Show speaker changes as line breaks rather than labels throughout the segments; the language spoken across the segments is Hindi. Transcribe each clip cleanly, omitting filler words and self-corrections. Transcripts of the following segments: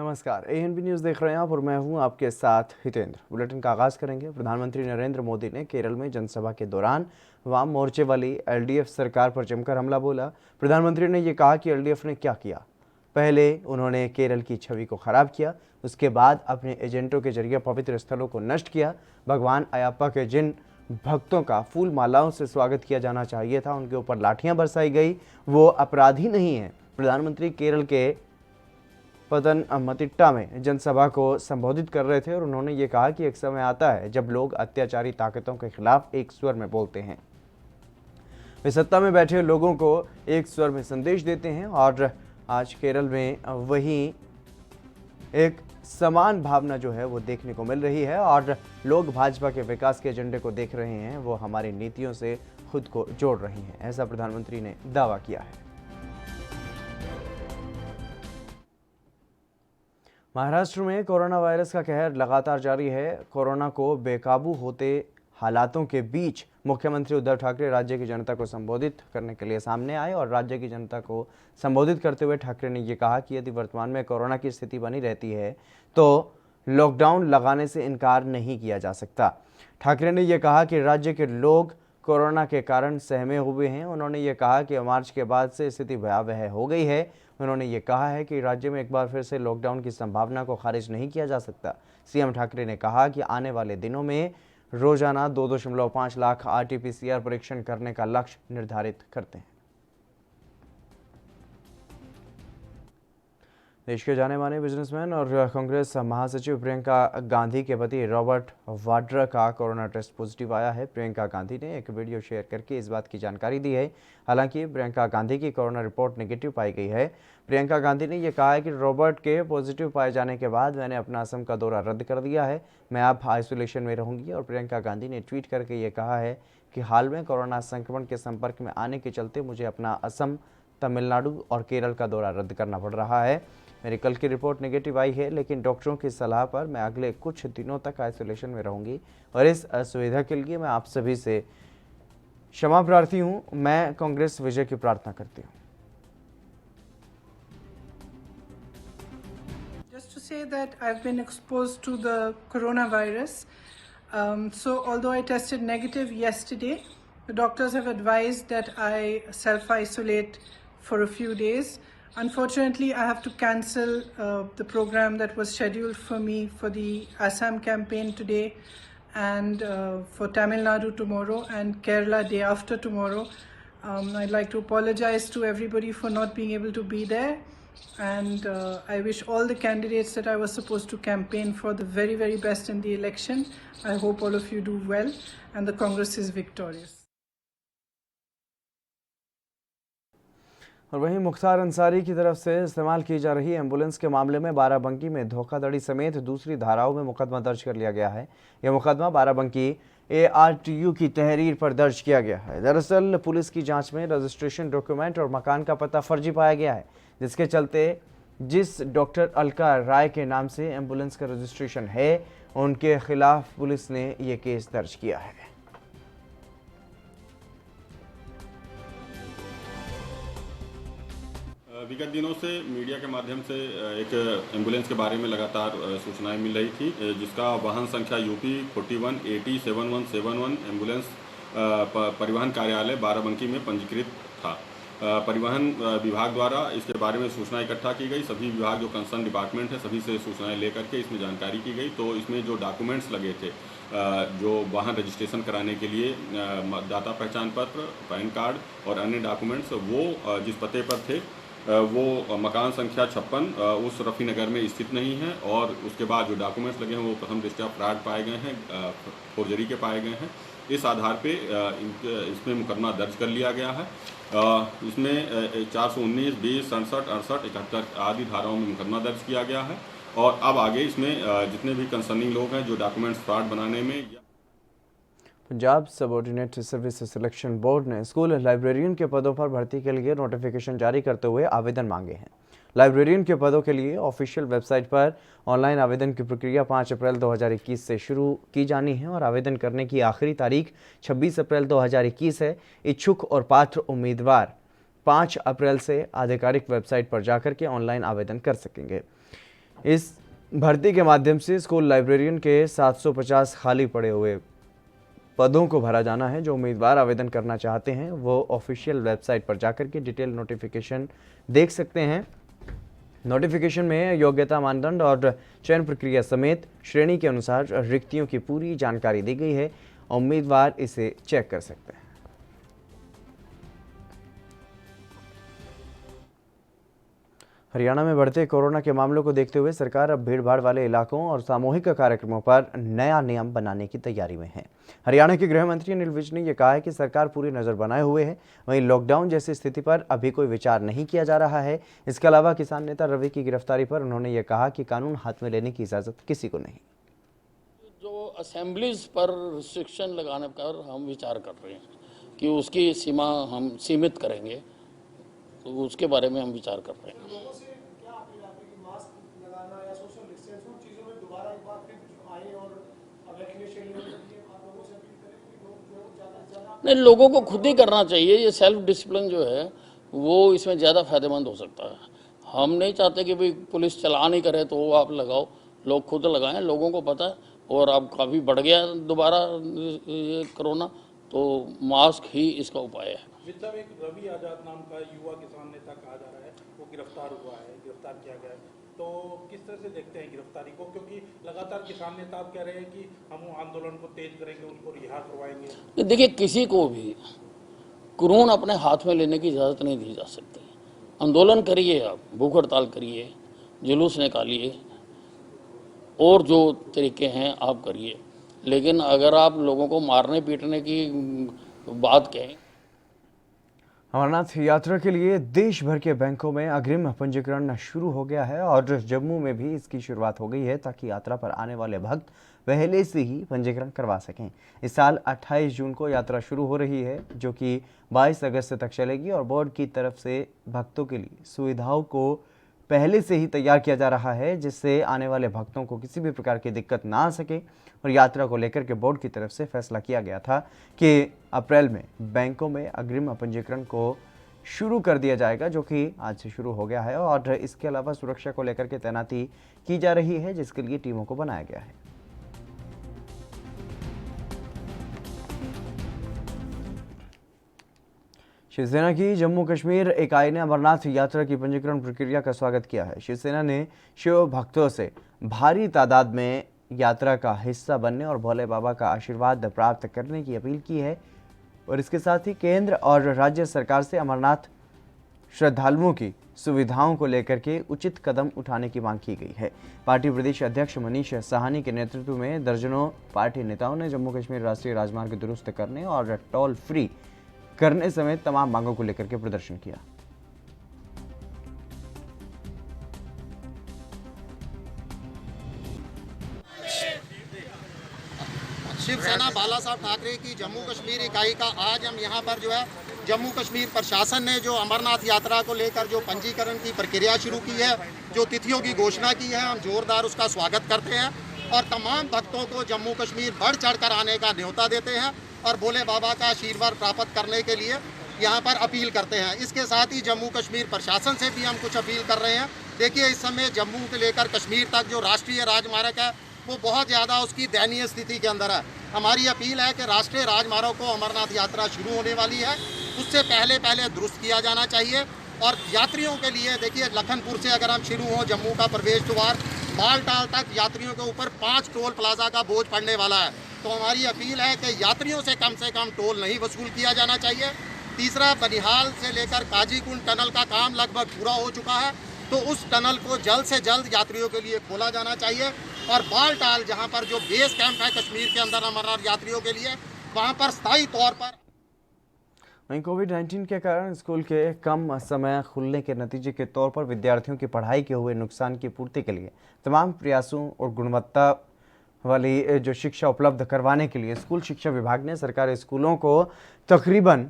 नमस्कार, एएनबी न्यूज़ देख रहे हैं आप और मैं हूं आपके साथ हितेंद्र। बुलेटिन का आगाज करेंगे। प्रधानमंत्री नरेंद्र मोदी ने केरल में जनसभा के दौरान वाम मोर्चे वाली एलडीएफ सरकार पर जमकर हमला बोला। प्रधानमंत्री ने यह कहा कि एलडीएफ ने क्या किया। पहले उन्होंने केरल की छवि को खराब किया, उसके बाद अपने एजेंटों के जरिए पवित्र स्थलों को नष्ट किया। भगवान अयप्पा के जिन भक्तों का फूल मालाओं से स्वागत किया जाना चाहिए था, उनके ऊपर लाठियां बरसाई गई, वो अपराधी नहीं है। प्रधानमंत्री केरल के पतनमतिट्टा में जनसभा को संबोधित कर रहे थे और उन्होंने ये कहा कि एक समय आता है जब लोग अत्याचारी ताकतों के खिलाफ एक स्वर में बोलते हैं। वे सत्ता में बैठे लोगों को एक स्वर में संदेश देते हैं और आज केरल में वही एक समान भावना जो है वो देखने को मिल रही है और लोग भाजपा के विकास के एजेंडे को देख रहे हैं, वो हमारी नीतियों से खुद को जोड़ रही हैं, ऐसा प्रधानमंत्री ने दावा किया है। महाराष्ट्र में कोरोना वायरस का कहर लगातार जारी है। कोरोना को बेकाबू होते हालातों के बीच मुख्यमंत्री उद्धव ठाकरे राज्य की जनता को संबोधित करने के लिए सामने आए और राज्य की जनता को संबोधित करते हुए ठाकरे ने यह कहा कि यदि वर्तमान में कोरोना की स्थिति बनी रहती है तो लॉकडाउन लगाने से इनकार नहीं किया जा सकता। ठाकरे ने यह कहा कि राज्य के लोग कोरोना के कारण सहमे हुए हैं। उन्होंने ये कहा कि मार्च के बाद से स्थिति भयावह हो गई है। उन्होंने ये कहा है कि राज्य में एक बार फिर से लॉकडाउन की संभावना को खारिज नहीं किया जा सकता। सीएम ठाकरे ने कहा कि आने वाले दिनों में रोजाना 2.5 लाख आरटी-पीसीआर परीक्षण करने का लक्ष्य निर्धारित करते हैं। देश के जाने माने बिजनेसमैन और कांग्रेस महासचिव प्रियंका गांधी के पति रॉबर्ट वाड्रा का कोरोना टेस्ट पॉजिटिव आया है। प्रियंका गांधी ने एक वीडियो शेयर करके इस बात की जानकारी दी है। हालांकि प्रियंका गांधी की कोरोना रिपोर्ट नेगेटिव पाई गई है। प्रियंका गांधी ने यह कहा है कि रॉबर्ट के पॉजिटिव पाए जाने के बाद मैंने अपना असम का दौरा रद्द कर दिया है, मैं अब आइसोलेशन में रहूंगी। और प्रियंका गांधी ने ट्वीट करके ये कहा है कि हाल में कोरोना संक्रमण के संपर्क में आने के चलते मुझे अपना असम, तमिलनाडु और केरल का दौरा रद्द करना पड़ रहा है। मेरी कल की रिपोर्ट नेगेटिव आई है, लेकिन डॉक्टरों की सलाह पर मैं अगले कुछ दिनों तक आइसोलेशन में रहूंगी और इस असुविधा के लिए मैं आप सभी से क्षमा प्रार्थी हूं। मैं कांग्रेस विजय की प्रार्थना करती हूं।
Just to say that I've been exposed to the coronavirus. So although I tested negative yesterday, the doctors have advised that I self-isolate for a few days. Unfortunately, I have to cancel the program that was scheduled for me for the Assam campaign today and for Tamil Nadu tomorrow and Kerala day after tomorrow. I'd like to apologize to everybody for not being able to be there. And I wish all the candidates that I was supposed to campaign for the very, very best in the election. I hope all of you do well and the Congress is victorious.
और वहीं मुख्तार अंसारी की तरफ से इस्तेमाल की जा रही एम्बुलेंस के मामले में बाराबंकी में धोखाधड़ी समेत दूसरी धाराओं में मुकदमा दर्ज कर लिया गया है। यह मुकदमा बाराबंकी ARTU की तहरीर पर दर्ज किया गया है। दरअसल पुलिस की जांच में रजिस्ट्रेशन डॉक्यूमेंट और मकान का पता फर्जी पाया गया है, जिसके चलते जिस डॉक्टर अलका राय के नाम से एम्बुलेंस का रजिस्ट्रेशन है, उनके खिलाफ पुलिस ने यह केस दर्ज किया है।
विगत दिनों से मीडिया के माध्यम से एक एम्बुलेंस के बारे में लगातार सूचनाएं मिल रही थी, जिसका वाहन संख्या UP 41807171 एम्बुलेंस परिवहन कार्यालय बाराबंकी में पंजीकृत था। परिवहन विभाग द्वारा इसके बारे में सूचना इकट्ठा की गई। सभी विभाग जो कंसर्न डिपार्टमेंट है, सभी से सूचनाएं लेकर के इसमें जानकारी की गई। तो इसमें जो डॉक्यूमेंट्स लगे थे, जो वाहन रजिस्ट्रेशन कराने के लिए दाता पहचान पत्र, पैन कार्ड और अन्य डॉक्यूमेंट्स, वो जिस पते पर थे वो मकान संख्या 56 उस रफ़ी नगर में स्थित नहीं है। और उसके बाद जो डॉक्यूमेंट्स लगे हैं वो प्रथम दृष्टया फ्रॉड पाए गए हैं, फोर्जरी के पाए गए हैं। इस आधार पे इसमें मुकदमा दर्ज कर लिया गया है। इसमें 419, 20, 67, 68, 71 आदि धाराओं में मुकदमा दर्ज किया गया है। और अब आगे इसमें जितने भी कंसर्निंग लोग हैं जो डॉक्यूमेंट्स फ्रॉड बनाने में
Punjab subordinate service selection board ने स्कूल लाइब्रेरियन के पदों पर भर्ती के लिए नोटिफिकेशन जारी करते हुए आवेदन मांगे हैं। लाइब्रेरियन के पदों के लिए ऑफिशियल वेबसाइट पर ऑनलाइन आवेदन की प्रक्रिया 5 अप्रैल 2021 से शुरू की जानी है और आवेदन करने की आखिरी तारीख 26 अप्रैल 2021 है। इच्छुक और पात्र उम्मीदवार 5 अप्रैल से आधिकारिक वेबसाइट पर जाकर के ऑनलाइन आवेदन कर सकेंगे। इस भर्ती के माध्यम से स्कूल लाइब्रेरियन के 750 खाली पड़े हुए पदों को भरा जाना है। जो उम्मीदवार आवेदन करना चाहते हैं वो ऑफिशियल वेबसाइट पर जाकर के डिटेल नोटिफिकेशन देख सकते हैं। नोटिफिकेशन में योग्यता मानदंड और चयन प्रक्रिया समेत श्रेणी के अनुसार रिक्तियों की पूरी जानकारी दी गई है। उम्मीदवार इसे चेक कर सकते हैं। हरियाणा में बढ़ते कोरोना के मामलों को देखते हुए सरकार अब भीड़भाड़ वाले इलाकों और सामूहिक कार्यक्रमों पर नया नियम बनाने की तैयारी में है। हरियाणा के गृह मंत्री अनिल विज ने यह कहा है कि सरकार पूरी नज़र बनाए हुए है। वहीं लॉकडाउन जैसी स्थिति पर अभी कोई विचार नहीं किया जा रहा है। इसके अलावा किसान नेता रवि की गिरफ्तारी पर उन्होंने यह कहा कि कानून हाथ में लेने की इजाज़त किसी को नहीं।
जो असेंबलीज पर रिस्ट्रिक्शन लगाने पर हम विचार कर रहे हैं कि उसकी सीमा हम सीमित करेंगे, तो उसके बारे में हम विचार कर रहे हैं। नहीं, लोगों को खुद ही करना चाहिए। ये सेल्फ डिसिप्लिन जो है वो इसमें ज़्यादा फायदेमंद हो सकता है। हम नहीं चाहते कि भाई पुलिस चलान ही करे तो आप लगाओ, लोग खुद लगाएं। लोगों को पता है और अब काफ़ी बढ़ गया दोबारा ये कोरोना, तो मास्क ही इसका उपाय है।
साहब, एक रवि आजाद नाम का युवा किसान नेता कहा जा रहा है, वो गिरफ्तार हुआ है, गिरफ्तार किया गया है, तो किस तरह से देखते हैं गिरफ्तारी को? क्योंकि लगातार किसान नेता आप कह रहे हैं कि हम आंदोलन को तेज करेंगे, उनको रिहा करवाएंगे।
देखिए, किसी को भी कानून अपने हाथ में लेने की इजाज़त नहीं दी जा सकती। आंदोलन करिए, आप भूख हड़ताल करिए, जुलूस निकालिए और जो तरीके हैं आप करिए, लेकिन अगर आप लोगों को मारने पीटने की बात कहें।
अमरनाथ यात्रा के लिए देश भर के बैंकों में अग्रिम पंजीकरण शुरू हो गया है और जम्मू में भी इसकी शुरुआत हो गई है ताकि यात्रा पर आने वाले भक्त पहले से ही पंजीकरण करवा सकें। इस साल 28 जून को यात्रा शुरू हो रही है जो कि 22 अगस्त तक चलेगी और बोर्ड की तरफ से भक्तों के लिए सुविधाओं को पहले से ही तैयार किया जा रहा है जिससे आने वाले भक्तों को किसी भी प्रकार की दिक्कत ना आ सके। और यात्रा को लेकर के बोर्ड की तरफ से फैसला किया गया था कि अप्रैल में बैंकों में अग्रिम पंजीकरण को शुरू कर दिया जाएगा जो कि आज से शुरू हो गया है। और इसके अलावा सुरक्षा को लेकर के तैनाती की जा रही है जिसके लिए टीमों को बनाया गया है। शिवसेना की जम्मू कश्मीर इकाई ने अमरनाथ यात्रा की पंजीकरण प्रक्रिया का स्वागत किया है। शिवसेना ने शिव भक्तों से भारी तादाद में यात्रा का हिस्सा बनने और भोले बाबा का आशीर्वाद प्राप्त करने की अपील की है और इसके साथ ही केंद्र और राज्य सरकार से अमरनाथ श्रद्धालुओं की सुविधाओं को लेकर के उचित कदम उठाने की मांग की गई है। पार्टी प्रदेश अध्यक्ष मनीष साहनी के नेतृत्व में दर्जनों पार्टी नेताओं ने जम्मू कश्मीर राष्ट्रीय राजमार्ग दुरुस्त करने और टोल फ्री करने समेत तमाम मांगों को लेकर के प्रदर्शन किया।
शिवसेना बाला साहब ठाकरे की जम्मू कश्मीर इकाई का आज हम यहाँ पर जो है जम्मू कश्मीर प्रशासन ने जो अमरनाथ यात्रा को लेकर जो पंजीकरण की प्रक्रिया शुरू की है, जो तिथियों की घोषणा की है, हम जोरदार उसका स्वागत करते हैं और तमाम भक्तों को जम्मू कश्मीर बढ़ चढ़कर आने का न्योता देते हैं और भोले बाबा का आशीर्वाद प्राप्त करने के लिए यहाँ पर अपील करते हैं। इसके साथ ही जम्मू कश्मीर प्रशासन से भी हम कुछ अपील कर रहे हैं। देखिए, इस समय जम्मू से लेकर कश्मीर तक जो राष्ट्रीय राजमार्ग है वो बहुत ज़्यादा उसकी दयनीय स्थिति के अंदर है। हमारी अपील है कि राष्ट्रीय राजमार्ग को अमरनाथ यात्रा शुरू होने वाली है, उससे पहले दुरुस्त किया जाना चाहिए। और यात्रियों के लिए देखिए, लखनपुर से अगर हम शुरू हों जम्मू का प्रवेश द्वार बालटाल तक यात्रियों के ऊपर 5 टोल प्लाजा का बोझ पड़ने वाला है। तो हमारी अपील है कि यात्रियों से कम टोल नहीं वसूल किया जाना चाहिए। तीसरा, बनिहाल से लेकर काजीकुंड टनल का काम लगभग पूरा हो चुका है, तो उस टनल को जल्द से जल्द यात्रियों के लिए खोला जाना चाहिए। और बालटाल जहां पर जो बेस कैंप है कश्मीर के अंदर अमरनाथ यात्रियों के लिए, वहां पर स्थायी तौर पर।
वहीं कोविड-19 के कारण स्कूल के कम समय खुलने के नतीजे के तौर पर विद्यार्थियों की पढ़ाई के हुए नुकसान की पूर्ति के लिए तमाम प्रयासों और गुणवत्ता वाली जो शिक्षा उपलब्ध करवाने के लिए स्कूल शिक्षा विभाग ने सरकारी स्कूलों को तकरीबन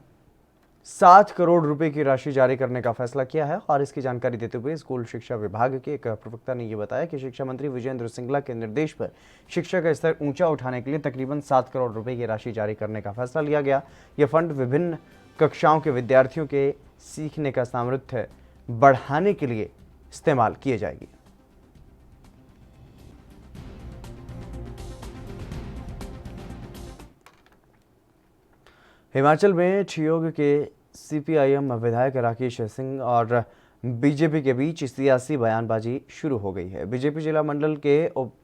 7 करोड़ रुपए की राशि जारी करने का फैसला किया है। और इसकी जानकारी देते हुए स्कूल शिक्षा विभाग के एक प्रवक्ता ने यह बताया कि शिक्षा मंत्री विजेंद्र सिंगला के निर्देश पर शिक्षा का स्तर ऊंचा उठाने के लिए तकरीबन 7 करोड़ रुपए की राशि जारी करने का फैसला लिया गया। यह फंड विभिन्न कक्षाओं के विद्यार्थियों के सीखने का सामर्थ्य बढ़ाने के लिए इस्तेमाल किए जाएगी। हिमाचल में ठियोग के सीपीआईएम विधायक राकेश सिंह और बीजेपी के बीच सियासी बयानबाजी शुरू हो गई है। बीजेपी जिला मंडल के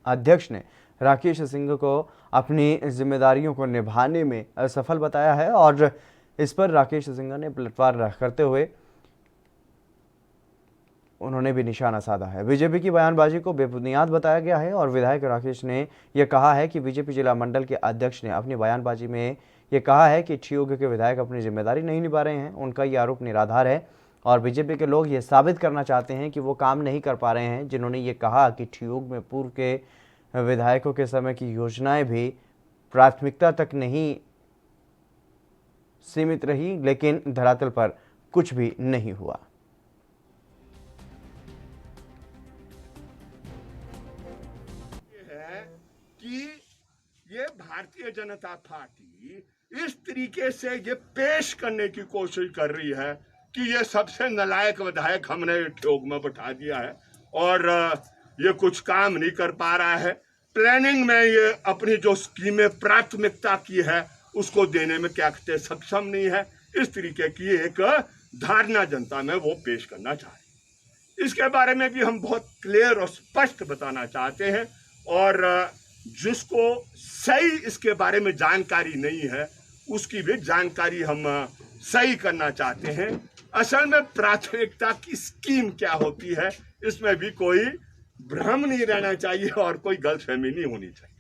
अध्यक्ष ने राकेश सिंह को अपनी जिम्मेदारियों को निभाने में असफल बताया है और इस पर राकेश सिंह ने पलटवार करते हुए उन्होंने भी निशाना साधा है। बीजेपी की बयानबाजी को बेबुनियाद बताया गया है और विधायक राकेश ने यह कहा है कि बीजेपी जिला मंडल के अध्यक्ष ने अपनी बयानबाजी में यह कहा है कि ठियोग के विधायक अपनी जिम्मेदारी नहीं निभा रहे हैं। उनका यह आरोप निराधार है और बीजेपी के लोग ये साबित करना चाहते हैं कि वो काम नहीं कर पा रहे हैं। जिन्होंने ये कहा कि ठियोग में पूर्व के विधायकों के समय की योजनाएं भी प्राथमिकता तक नहीं सीमित रही, लेकिन धरातल पर कुछ भी नहीं हुआ।
कि ये भारतीय जनता पार्टी इस तरीके से ये पेश करने की कोशिश कर रही है कि ये सबसे नालायक विधायक हमने ठियोग में बैठा दिया है और ये कुछ काम नहीं कर पा रहा है। प्लानिंग में ये अपनी जो स्कीमें प्राथमिकता की है उसको देने में क्या कहते सक्षम नहीं है। इस तरीके की एक धारणा जनता में वो पेश करना चाहे। इसके बारे में भी हम बहुत क्लियर और स्पष्ट बताना चाहते हैं और जिसको सही इसके बारे में जानकारी नहीं है उसकी भी जानकारी हम सही करना चाहते हैं। असल में प्राथमिकता की स्कीम क्या होती है इसमें भी कोई भ्रम नहीं रहना चाहिए और कोई गलतफहमी नहीं होनी चाहिए।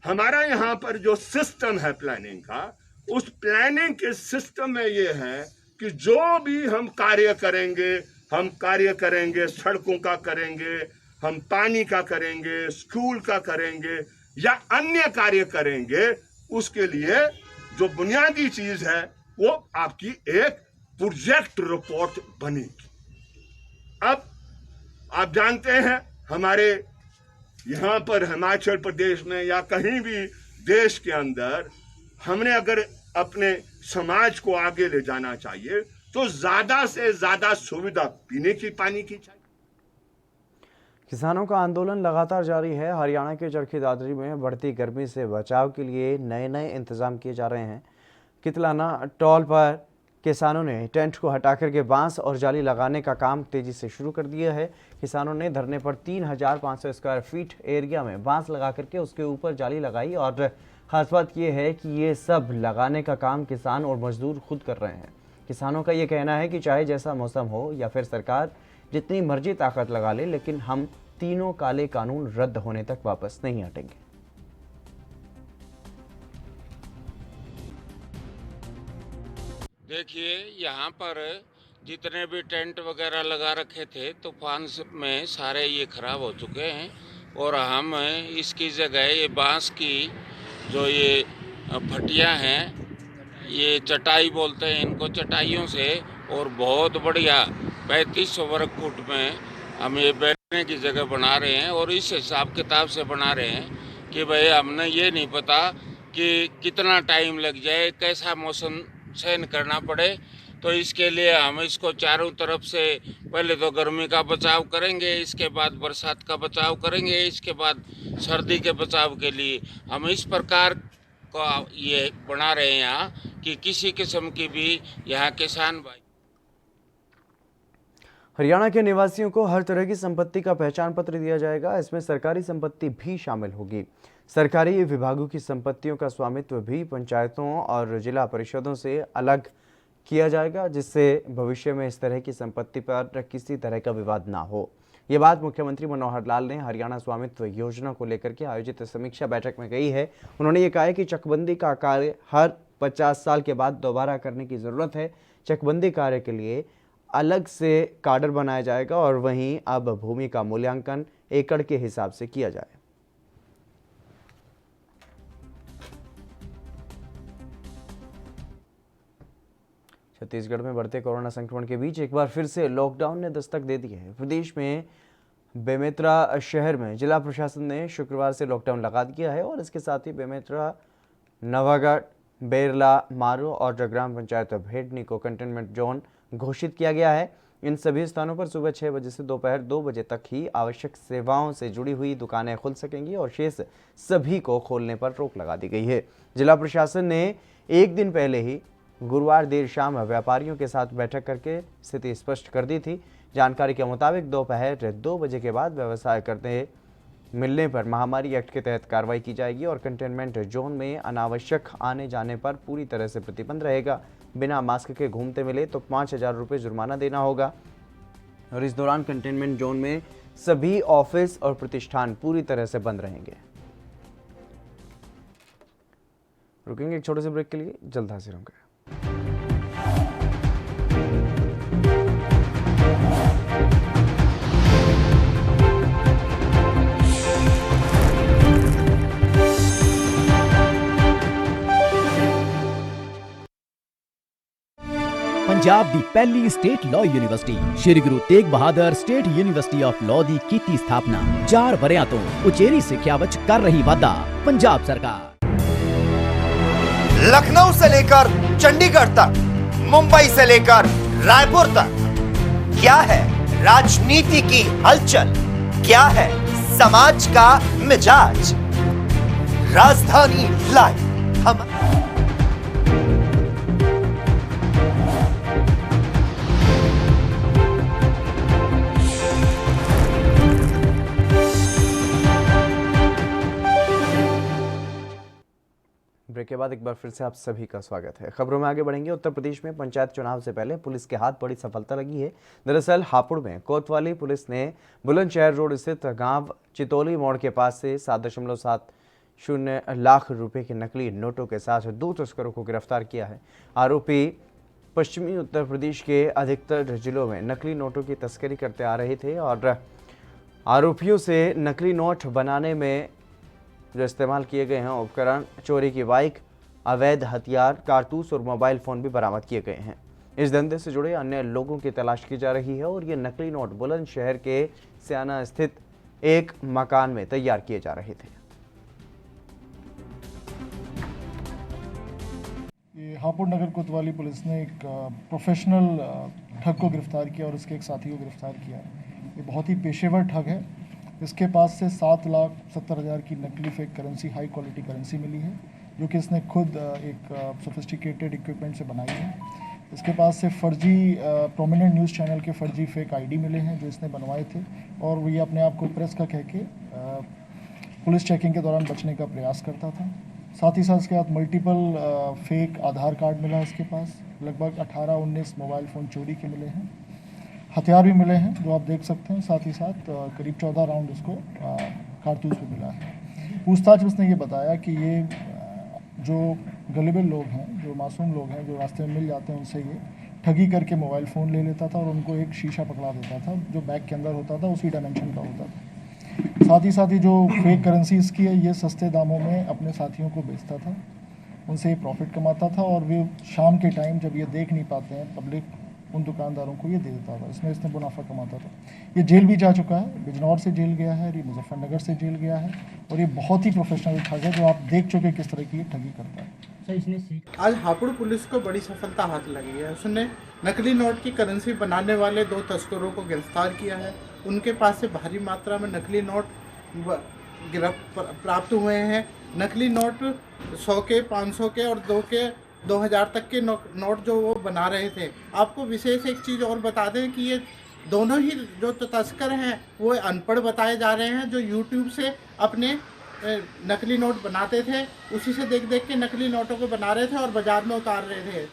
हमारा यहाँ पर जो सिस्टम है प्लानिंग का, उस प्लानिंग के सिस्टम में ये है कि जो भी हम कार्य करेंगे, सड़कों का करेंगे, हम पानी का करेंगे, स्कूल का करेंगे या अन्य कार्य करेंगे, उसके लिए जो बुनियादी चीज है वो आपकी एक प्रोजेक्ट रिपोर्ट बनेगी। अब आप जानते हैं हमारे यहाँ पर हिमाचल प्रदेश में या कहीं भी देश के अंदर हमने अगर अपने समाज को आगे ले जाना चाहिए तो ज्यादा से ज्यादा सुविधा पीने की पानी की चाहिए।
किसानों का आंदोलन लगातार जारी है। हरियाणा के चरखी दादरी में बढ़ती गर्मी से बचाव के लिए नए इंतजाम किए जा रहे हैं। कितलाना टॉल पर किसानों ने टेंट को हटाकर के बांस और जाली लगाने का काम तेजी से शुरू कर दिया है। किसानों ने धरने पर 3500 स्क्वायर फीट एरिया में बांस लगा करके उसके ऊपर जाली लगाई और खास बात यह है कि ये सब लगाने का काम किसान और मजदूर खुद कर रहे हैं। किसानों का ये कहना है कि चाहे जैसा मौसम हो या फिर सरकार जितनी मर्जी ताकत लगा ले, लेकिन हम तीनों काले कानून रद्द होने तक वापस नहीं हटेंगे।
देखिए, यहाँ पर जितने भी टेंट वगैरह लगा रखे थे तूफान में सारे ये खराब हो चुके हैं और हम इसकी जगह ये बांस की जो ये फटियाँ हैं, ये चटाई बोलते हैं इनको, चटाइयों से और बहुत बढ़िया 3500 वर्ग फुट में हम ये बैठने की जगह बना रहे हैं और इस हिसाब किताब से बना रहे हैं कि भाई हमने ये नहीं पता कि कितना टाइम लग जाए, कैसा मौसम सहन करना पड़े। तो इसके लिए हम इसको चारों तरफ से पहले तो गर्मी का बचाव करेंगे, इसके बाद बरसात का बचाव करेंगे, इसके बाद सर्दी के बचाव के लिए हम इस प्रकार का ये बना रहे हैं यहाँ कि किसी किस्म की भी यहाँ किसान भाई।
हरियाणा के निवासियों को हर तरह की संपत्ति का पहचान पत्र दिया जाएगा। इसमें सरकारी संपत्ति भी शामिल होगी। सरकारी विभागों की संपत्तियों का स्वामित्व भी पंचायतों और जिला परिषदों से अलग किया जाएगा, जिससे भविष्य में इस तरह की संपत्ति पर किसी तरह का विवाद ना हो। ये बात मुख्यमंत्री मनोहर लाल ने हरियाणा स्वामित्व योजना को लेकर के आयोजित समीक्षा बैठक में कही है। उन्होंने ये कहा है कि चकबंदी का कार्य हर 50 साल के बाद दोबारा करने की ज़रूरत है। चकबंदी कार्य के लिए अलग से काडर बनाया जाएगा और वहीं अब भूमि का मूल्यांकन एकड़ के हिसाब से किया जाए। छत्तीसगढ़ में बढ़ते कोरोना संक्रमण के बीच एक बार फिर से लॉकडाउन ने दस्तक दे दी है। प्रदेश में बेमेतरा शहर में जिला प्रशासन ने शुक्रवार से लॉकडाउन लगा दिया है और इसके साथ ही बेमेतरा, नवागढ़, बेरला, मारू और ग्राम पंचायत भेड़नी को कंटेनमेंट जोन घोषित किया गया है। इन सभी स्थानों पर सुबह 6 बजे से दोपहर 2 बजे तक ही आवश्यक सेवाओं से जुड़ी हुई दुकानें खुल सकेंगी और शेष सभी को खोलने पर रोक लगा दी गई है। जिला प्रशासन ने एक दिन पहले ही गुरुवार देर शाम व्यापारियों के साथ बैठक करके स्थिति स्पष्ट कर दी थी। जानकारी के मुताबिक दोपहर 2 बजे के बाद व्यवसाय करते मिलने पर महामारी एक्ट के तहत कार्रवाई की जाएगी और कंटेनमेंट जोन में अनावश्यक आने जाने पर पूरी तरह से प्रतिबंध रहेगा। बिना मास्क के घूमते मिले तो 5,000 रुपये जुर्माना देना होगा और इस दौरान कंटेनमेंट जोन में सभी ऑफिस और प्रतिष्ठान पूरी तरह से बंद रहेंगे। रुकेंगे एक छोटे से ब्रेक के लिए, जल्द हाजिर होंगे।
पंजाब दी पहली state law university Shri Guru Tegh Bahadur state university of law दी कीती स्थापना 4 वरियां तो उचेरी सिक्ख्या विच कर रही वाधा पंजाब सरकार।
लखनऊ से लेकर चंडीगढ़ तक, मुंबई से लेकर रायपुर तक, क्या है राजनीति की हलचल, क्या है समाज का मिजाज। राजधानी लाइव हम
ब्रेक के बाद एक बार फिर से आप सभी का स्वागत है। खबरों में आगे बढ़ेंगे। उत्तर प्रदेश में पंचायत चुनाव से पहले पुलिस के हाथ बड़ी सफलता लगी है। दरअसल हापुड़ में कोतवाली पुलिस ने बुलंदशहर रोड स्थित गांव चितौली मोड़ के पास से 7.70 लाख रुपए के नकली नोटों के साथ 2 तस्करों को गिरफ्तार किया है। आरोपी पश्चिमी उत्तर प्रदेश के अधिकतर जिलों में नकली नोटों की तस्करी करते आ रहे थे और आरोपियों से नकली नोट बनाने में जो इस्तेमाल किए गए हैं उपकरण, चोरी की बाइक, अवैध हथियार, कारतूस और मोबाइल फ़ोन भी बरामद किए गए हैं। इस धंधे से जुड़े अन्य लोगों की तलाश की जा रही है और ये नकली नोट बुलंदशहर के स्याना स्थित एक मकान में तैयार किए जा रहे थे।
ये हापुड़ नगर कोतवाली पुलिस ने एक प्रोफेशनल ठग को गिरफ्तार किया और उसके एक साथी को गिरफ्तार किया। ये बहुत ही पेशेवर ठग है। इसके पास से 7,70,000 की नकली fake currency, high quality currency मिली है, जो कि इसने खुद एक सोफिस्टिकेटेड इक्विपमेंट से बनाई है। इसके पास से फर्जी प्रोमिनेंट न्यूज़ चैनल के फर्जी फेक आईडी मिले हैं जो इसने बनवाए थे और वो ये अपने आप को प्रेस का कह के पुलिस चेकिंग के दौरान बचने का प्रयास करता था। साथ ही साथ इसके साथ मल्टीपल फेक आधार कार्ड मिला है इसके पास। लगभग 18-19 मोबाइल फ़ोन चोरी के मिले हैं। हथियार भी मिले हैं जो आप देख सकते हैं। साथ ही साथ करीब 14 राउंड उसको कारतूस भी मिला है। पूछताछ में उसने ये बताया कि ये जो गलिबल लोग हैं, जो मासूम लोग हैं, जो रास्ते में मिल जाते हैं, उनसे ये ठगी करके मोबाइल फ़ोन ले लेता था और उनको एक शीशा पकड़ा देता था जो बैग के अंदर होता था, उसी डायमेंशन का होता था। साथ ही जो फेक करेंसी इसकी है, ये सस्ते दामों में अपने साथियों को बेचता था, उनसे ये प्रॉफिट कमाता था और वे शाम के टाइम जब ये देख नहीं पाते हैं पब्लिक, उन दुकानदारों को ये दे देता था। इसमें इसने मुनाफा कमाता था। ये जेल भी जा चुका है, बिजनौर से जेल गया है, ये मुजफ्फरनगर से जेल गया है और ये बहुत ही प्रोफेशनल ठग है जो आप देख चुके किस तरह की ये ठगी करता है।
आज हापुड़ पुलिस को बड़ी सफलता हाथ लगी है। उसने नकली नोट की करेंसी बनाने वाले 2 तस्करों को गिरफ्तार किया है। उनके पास से भारी मात्रा में नकली नोट प्राप्त हुए हैं। नकली नोट 100 के, 500 के और 2000 तक के नोट जो वो बना रहे थे। आपको विशेष एक चीज़ और बता दें कि ये दोनों ही जो तस्कर हैं वो अनपढ़ बताए जा रहे हैं, जो यूट्यूब से अपने नकली नोट बनाते थे, उसी से देख देख के नकली नोटों को बना रहे थे और बाज़ार में उतार रहे थे।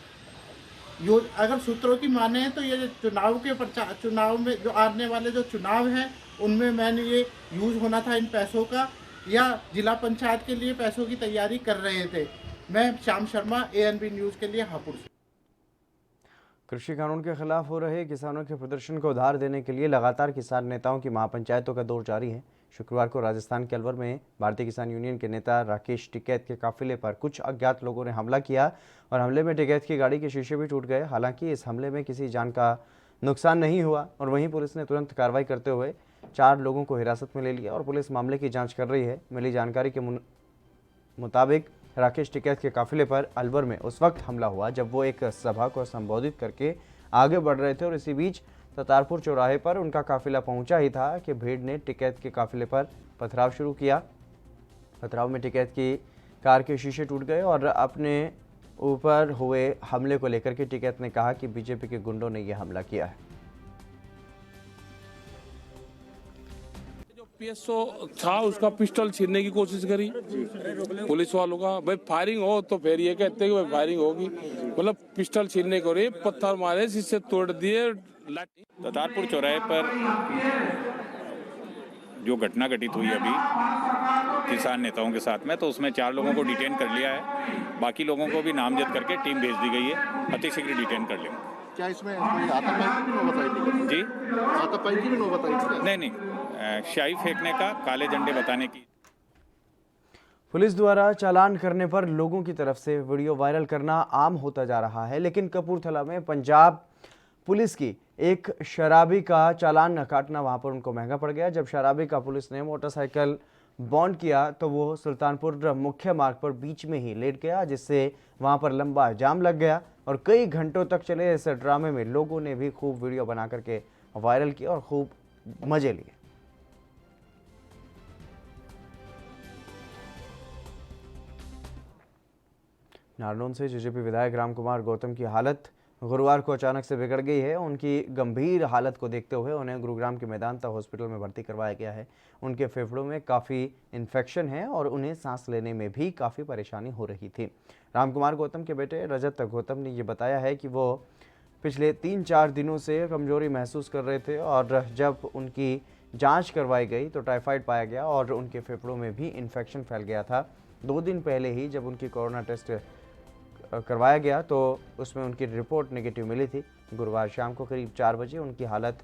अगर सूत्रों की माने तो ये चुनाव में जो आने वाले जो चुनाव हैं उनमें मैंने ये यूज़ होना था इन पैसों का, या जिला पंचायत के लिए पैसों की तैयारी कर रहे थे। मैं श्याम शर्मा, ANB न्यूज़ के लिए हापुड़ से।
कृषि कानून के खिलाफ हो रहे किसानों के प्रदर्शन को उधार देने के लिए लगातार किसान नेताओं की महापंचायतों का दौर जारी है। शुक्रवार को राजस्थान के अलवर में भारतीय किसान यूनियन के नेता राकेश टिकैत के काफिले पर कुछ अज्ञात लोगों ने हमला किया और हमले में टिकैत की गाड़ी के शीशे भी टूट गए। हालांकि इस हमले में किसी जान का नुकसान नहीं हुआ और वहीं पुलिस ने तुरंत कार्रवाई करते हुए 4 लोगों को हिरासत में ले लिया और पुलिस मामले की जाँच कर रही है। मिली जानकारी के मुताबिक राकेश टिकैत के काफिले पर अलवर में उस वक्त हमला हुआ जब वो एक सभा को संबोधित करके आगे बढ़ रहे थे और इसी बीच ततारपुर चौराहे पर उनका काफिला पहुंचा ही था कि भीड़ ने टिकैत के काफिले पर पथराव शुरू किया। पथराव में टिकैत की कार के शीशे टूट गए और अपने ऊपर हुए हमले को लेकर के टिकैत ने कहा कि बीजेपी के गुंडों ने यह हमला किया है।
जो पीएसओ था उसका पिस्टल छीनने की कोशिश करी पुलिस वालों का। भाई फायरिंग हो तो फिर ये कहते हैं कि भाई फायरिंग होगी, मतलब पिस्टल छीनने को रही, पत्थर मारे, शीशे तोड़ दिए।
दतारपुर चौराहे पर जो घटना घटित हुई अभी किसान नेताओं के साथ में, तो उसमें 4 लोगों को डिटेन कर लिया है। बाकी लोगों को भी नामजद करके टीम भेज दी गई है, अतिशीघ्र डिटेन कर लेंगे।
क्या इसमें कोई हाथापाई की भी नौबत आई?
जी,
हाथापाई की भी नौबत आई?
नहीं, शाही फेंकने का, काले झंडे बताने की।
पुलिस द्वारा चालान करने पर लोगों की तरफ से वीडियो वायरल करना आम होता जा रहा है, लेकिन कपूरथला में पंजाब पुलिस की एक शराबी का चालान न काटना वहां पर उनको महंगा पड़ गया। जब शराबी का पुलिस ने मोटरसाइकिल बॉन्ड किया तो वो सुल्तानपुर मुख्य मार्ग पर बीच में ही लेट गया, जिससे वहां पर लंबा जाम लग गया और कई घंटों तक चले इस ड्रामे में लोगों ने भी खूब वीडियो बना करके वायरल किया और खूब मजे लिए। नारनौल से जेजेपी विधायक रामकुमार गौतम की हालत गुरुवार को अचानक से बिगड़ गई है। उनकी गंभीर हालत को देखते हुए उन्हें गुरुग्राम के मेदांता हॉस्पिटल में भर्ती करवाया गया है। उनके फेफड़ों में काफ़ी इन्फेक्शन है और उन्हें सांस लेने में भी काफ़ी परेशानी हो रही थी। रामकुमार गौतम के बेटे रजत गौतम ने ये बताया है कि वो पिछले 3-4 दिनों से कमजोरी महसूस कर रहे थे और जब उनकी जाँच करवाई गई तो टाइफाइड पाया गया और उनके फेफड़ों में भी इन्फेक्शन फैल गया था। 2 दिन पहले ही जब उनकी कोरोना टेस्ट करवाया गया तो उसमें उनकी रिपोर्ट नेगेटिव मिली थी। गुरुवार शाम को करीब 4 बजे उनकी हालत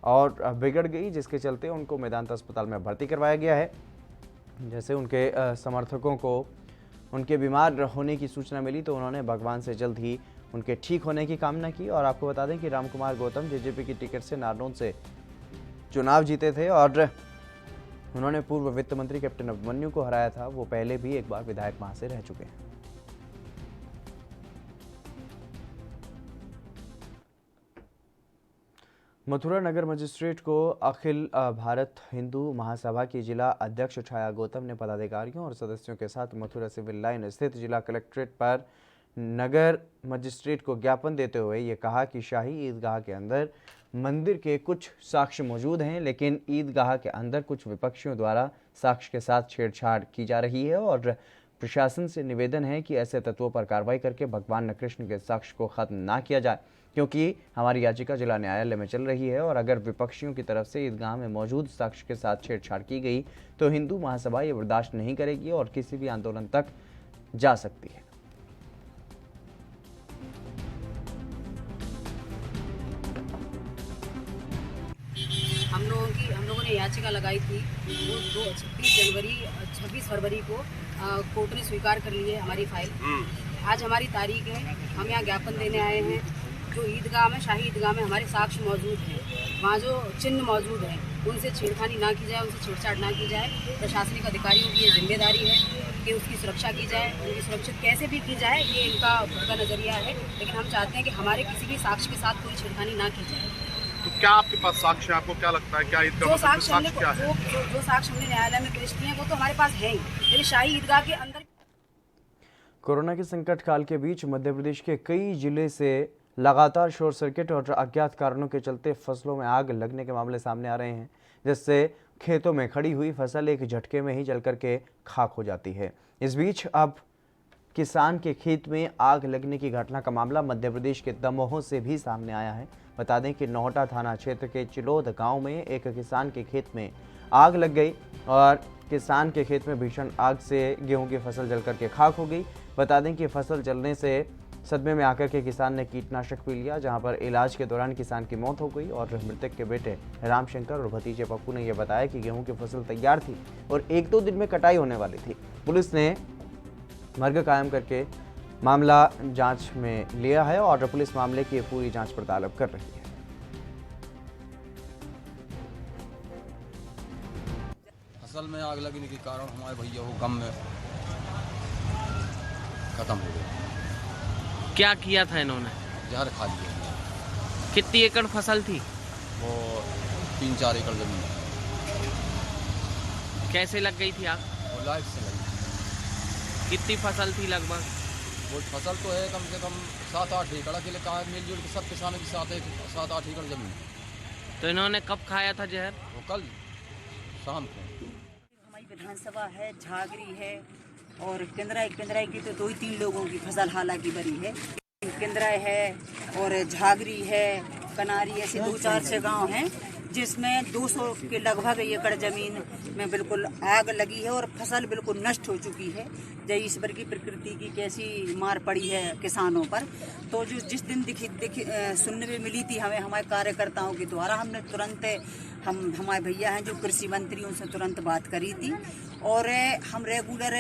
और बिगड़ गई, जिसके चलते उनको मेदांता अस्पताल में भर्ती करवाया गया है। जैसे उनके समर्थकों को उनके बीमार होने की सूचना मिली तो उन्होंने भगवान से जल्द ही उनके ठीक होने की कामना की। और आपको बता दें कि रामकुमार गौतम जेजेपी की टिकट से नारनौल से चुनाव जीते थे और उन्होंने पूर्व वित्त मंत्री कैप्टन अभिमन्यु को हराया था। वो पहले भी एक बार विधायक वहां से रह चुके हैं। मथुरा नगर मजिस्ट्रेट को अखिल भारत हिंदू महासभा की जिला अध्यक्ष छाया गौतम ने पदाधिकारियों और सदस्यों के साथ मथुरा सिविल लाइन स्थित जिला कलेक्ट्रेट पर नगर मजिस्ट्रेट को ज्ञापन देते हुए ये कहा कि शाही ईदगाह के अंदर मंदिर के कुछ साक्ष्य मौजूद हैं, लेकिन ईदगाह के अंदर कुछ विपक्षियों द्वारा साक्ष्य के साथ छेड़छाड़ की जा रही है और प्रशासन से निवेदन है कि ऐसे तत्वों पर कार्रवाई करके भगवान कृष्ण के साक्ष्य को खत्म ना किया जाए, क्योंकि हमारी याचिका जिला न्यायालय में चल रही है और अगर विपक्षियों की तरफ से ईदगाह में मौजूद साक्ष्य के साथ छेड़छाड़ की गई तो हिंदू महासभा ये बर्दाश्त नहीं करेगी और किसी भी आंदोलन तक जा सकती है।
हम लोगों ने याचिका लगाई थी वो 26 फरवरी को कोर्ट ने स्वीकार कर ली है हमारी फाइल। आज हमारी तारीख है, हम यहाँ ज्ञापन देने आए हैं। जो ईदगाह में, शाही ईदगाह में हमारे साक्ष्य मौजूद हैं, वहाँ जो चिन्ह मौजूद हैं उनसे छेड़खानी ना की जाए, उनसे छेड़छाड़ ना की जाए। प्रशासनिक अधिकारियों की ये जिम्मेदारी है कि उसकी सुरक्षा की जाए, उनकी सुरक्षित कैसे भी की जाए, ये इनका नज़रिया है। लेकिन हम चाहते हैं कि हमारे किसी भी साक्ष्य के साथ कोई छेड़खानी ना की जाए।
तो क्या आपके पास साक्ष्य है? आपको क्या लगता है क्या ईदगाह
जो साक्ष्य हमने न्यायालय में पेश किए हैं वो तो हमारे पास है ही, लेकिन शाही ईदगाह के अंदर।
कोरोना के संकट काल के बीच मध्य प्रदेश के कई जिले से लगातार शॉर्ट सर्किट और अज्ञात कारणों के चलते फसलों में आग लगने के मामले सामने आ रहे हैं, जिससे खेतों में खड़ी हुई फसल एक झटके में ही जल करके खाक हो जाती है। इस बीच अब किसान के खेत में आग लगने की घटना का मामला मध्य प्रदेश के दमोह से भी सामने आया है। बता दें कि नौहटा थाना क्षेत्र के चिलोद गांव में एक किसान के खेत में आग लग गई और किसान के खेत में भीषण आग से गेहूं की फसल जल करके खाक हो गई। बता दें कि फसल जलने से सदमे में आकर के किसान ने कीटनाशक पी लिया, जहां पर इलाज के दौरान किसान की मौत हो गई। और मृतक के बेटे रामशंकर और भतीजे पप्पू ने यह बताया कि गेहूं की फसल तैयार थी और 1-2 दिन में कटाई होने वाली थी। पुलिस ने मर्ग कायम करके मामला जांच में लिया है और पुलिस मामले की पूरी जांच पड़ताल अब कर रही है।
फसल में आग लगने के कारण हमारे भैया वो गम में खत्म हो गए।
क्या किया था इन्होंने?
जहर खा लिया।
कितनी एकड़ फसल थी?
वो 3-4 एकड़ जमीन।
कैसे लग गई थी आग?
वो लाइट से लगी।
कितनी फसल थी लगभग?
वो फसल तो है कम से कम 7-8 एकड़, अकेले कहाँ मिलजुल के सब किसानों के साथ 7-8 एकड़ जमीन।
तो इन्होंने कब खाया था जहर?
वो कल शाम को।
हमारी विधानसभा है, झागरी है और केंद्राई की तो 2-3 लोगों की फसल हालांकि बरी है। केंद्राई है और झागरी है, कनारी, ऐसे 2-4 से गाँव हैं जिसमें 200 के लगभग एकड़ जमीन में बिल्कुल आग लगी है और फसल बिल्कुल नष्ट हो चुकी है। जय ईश्वर की प्रकृति की कैसी मार पड़ी है किसानों पर। तो जो जिस दिन सुनने में मिली थी हमें हमारे कार्यकर्ताओं के द्वारा, हमने तुरंत हमारे भैया हैं जो कृषि मंत्री, उनसे तुरंत बात करी थी और हम रेगुलर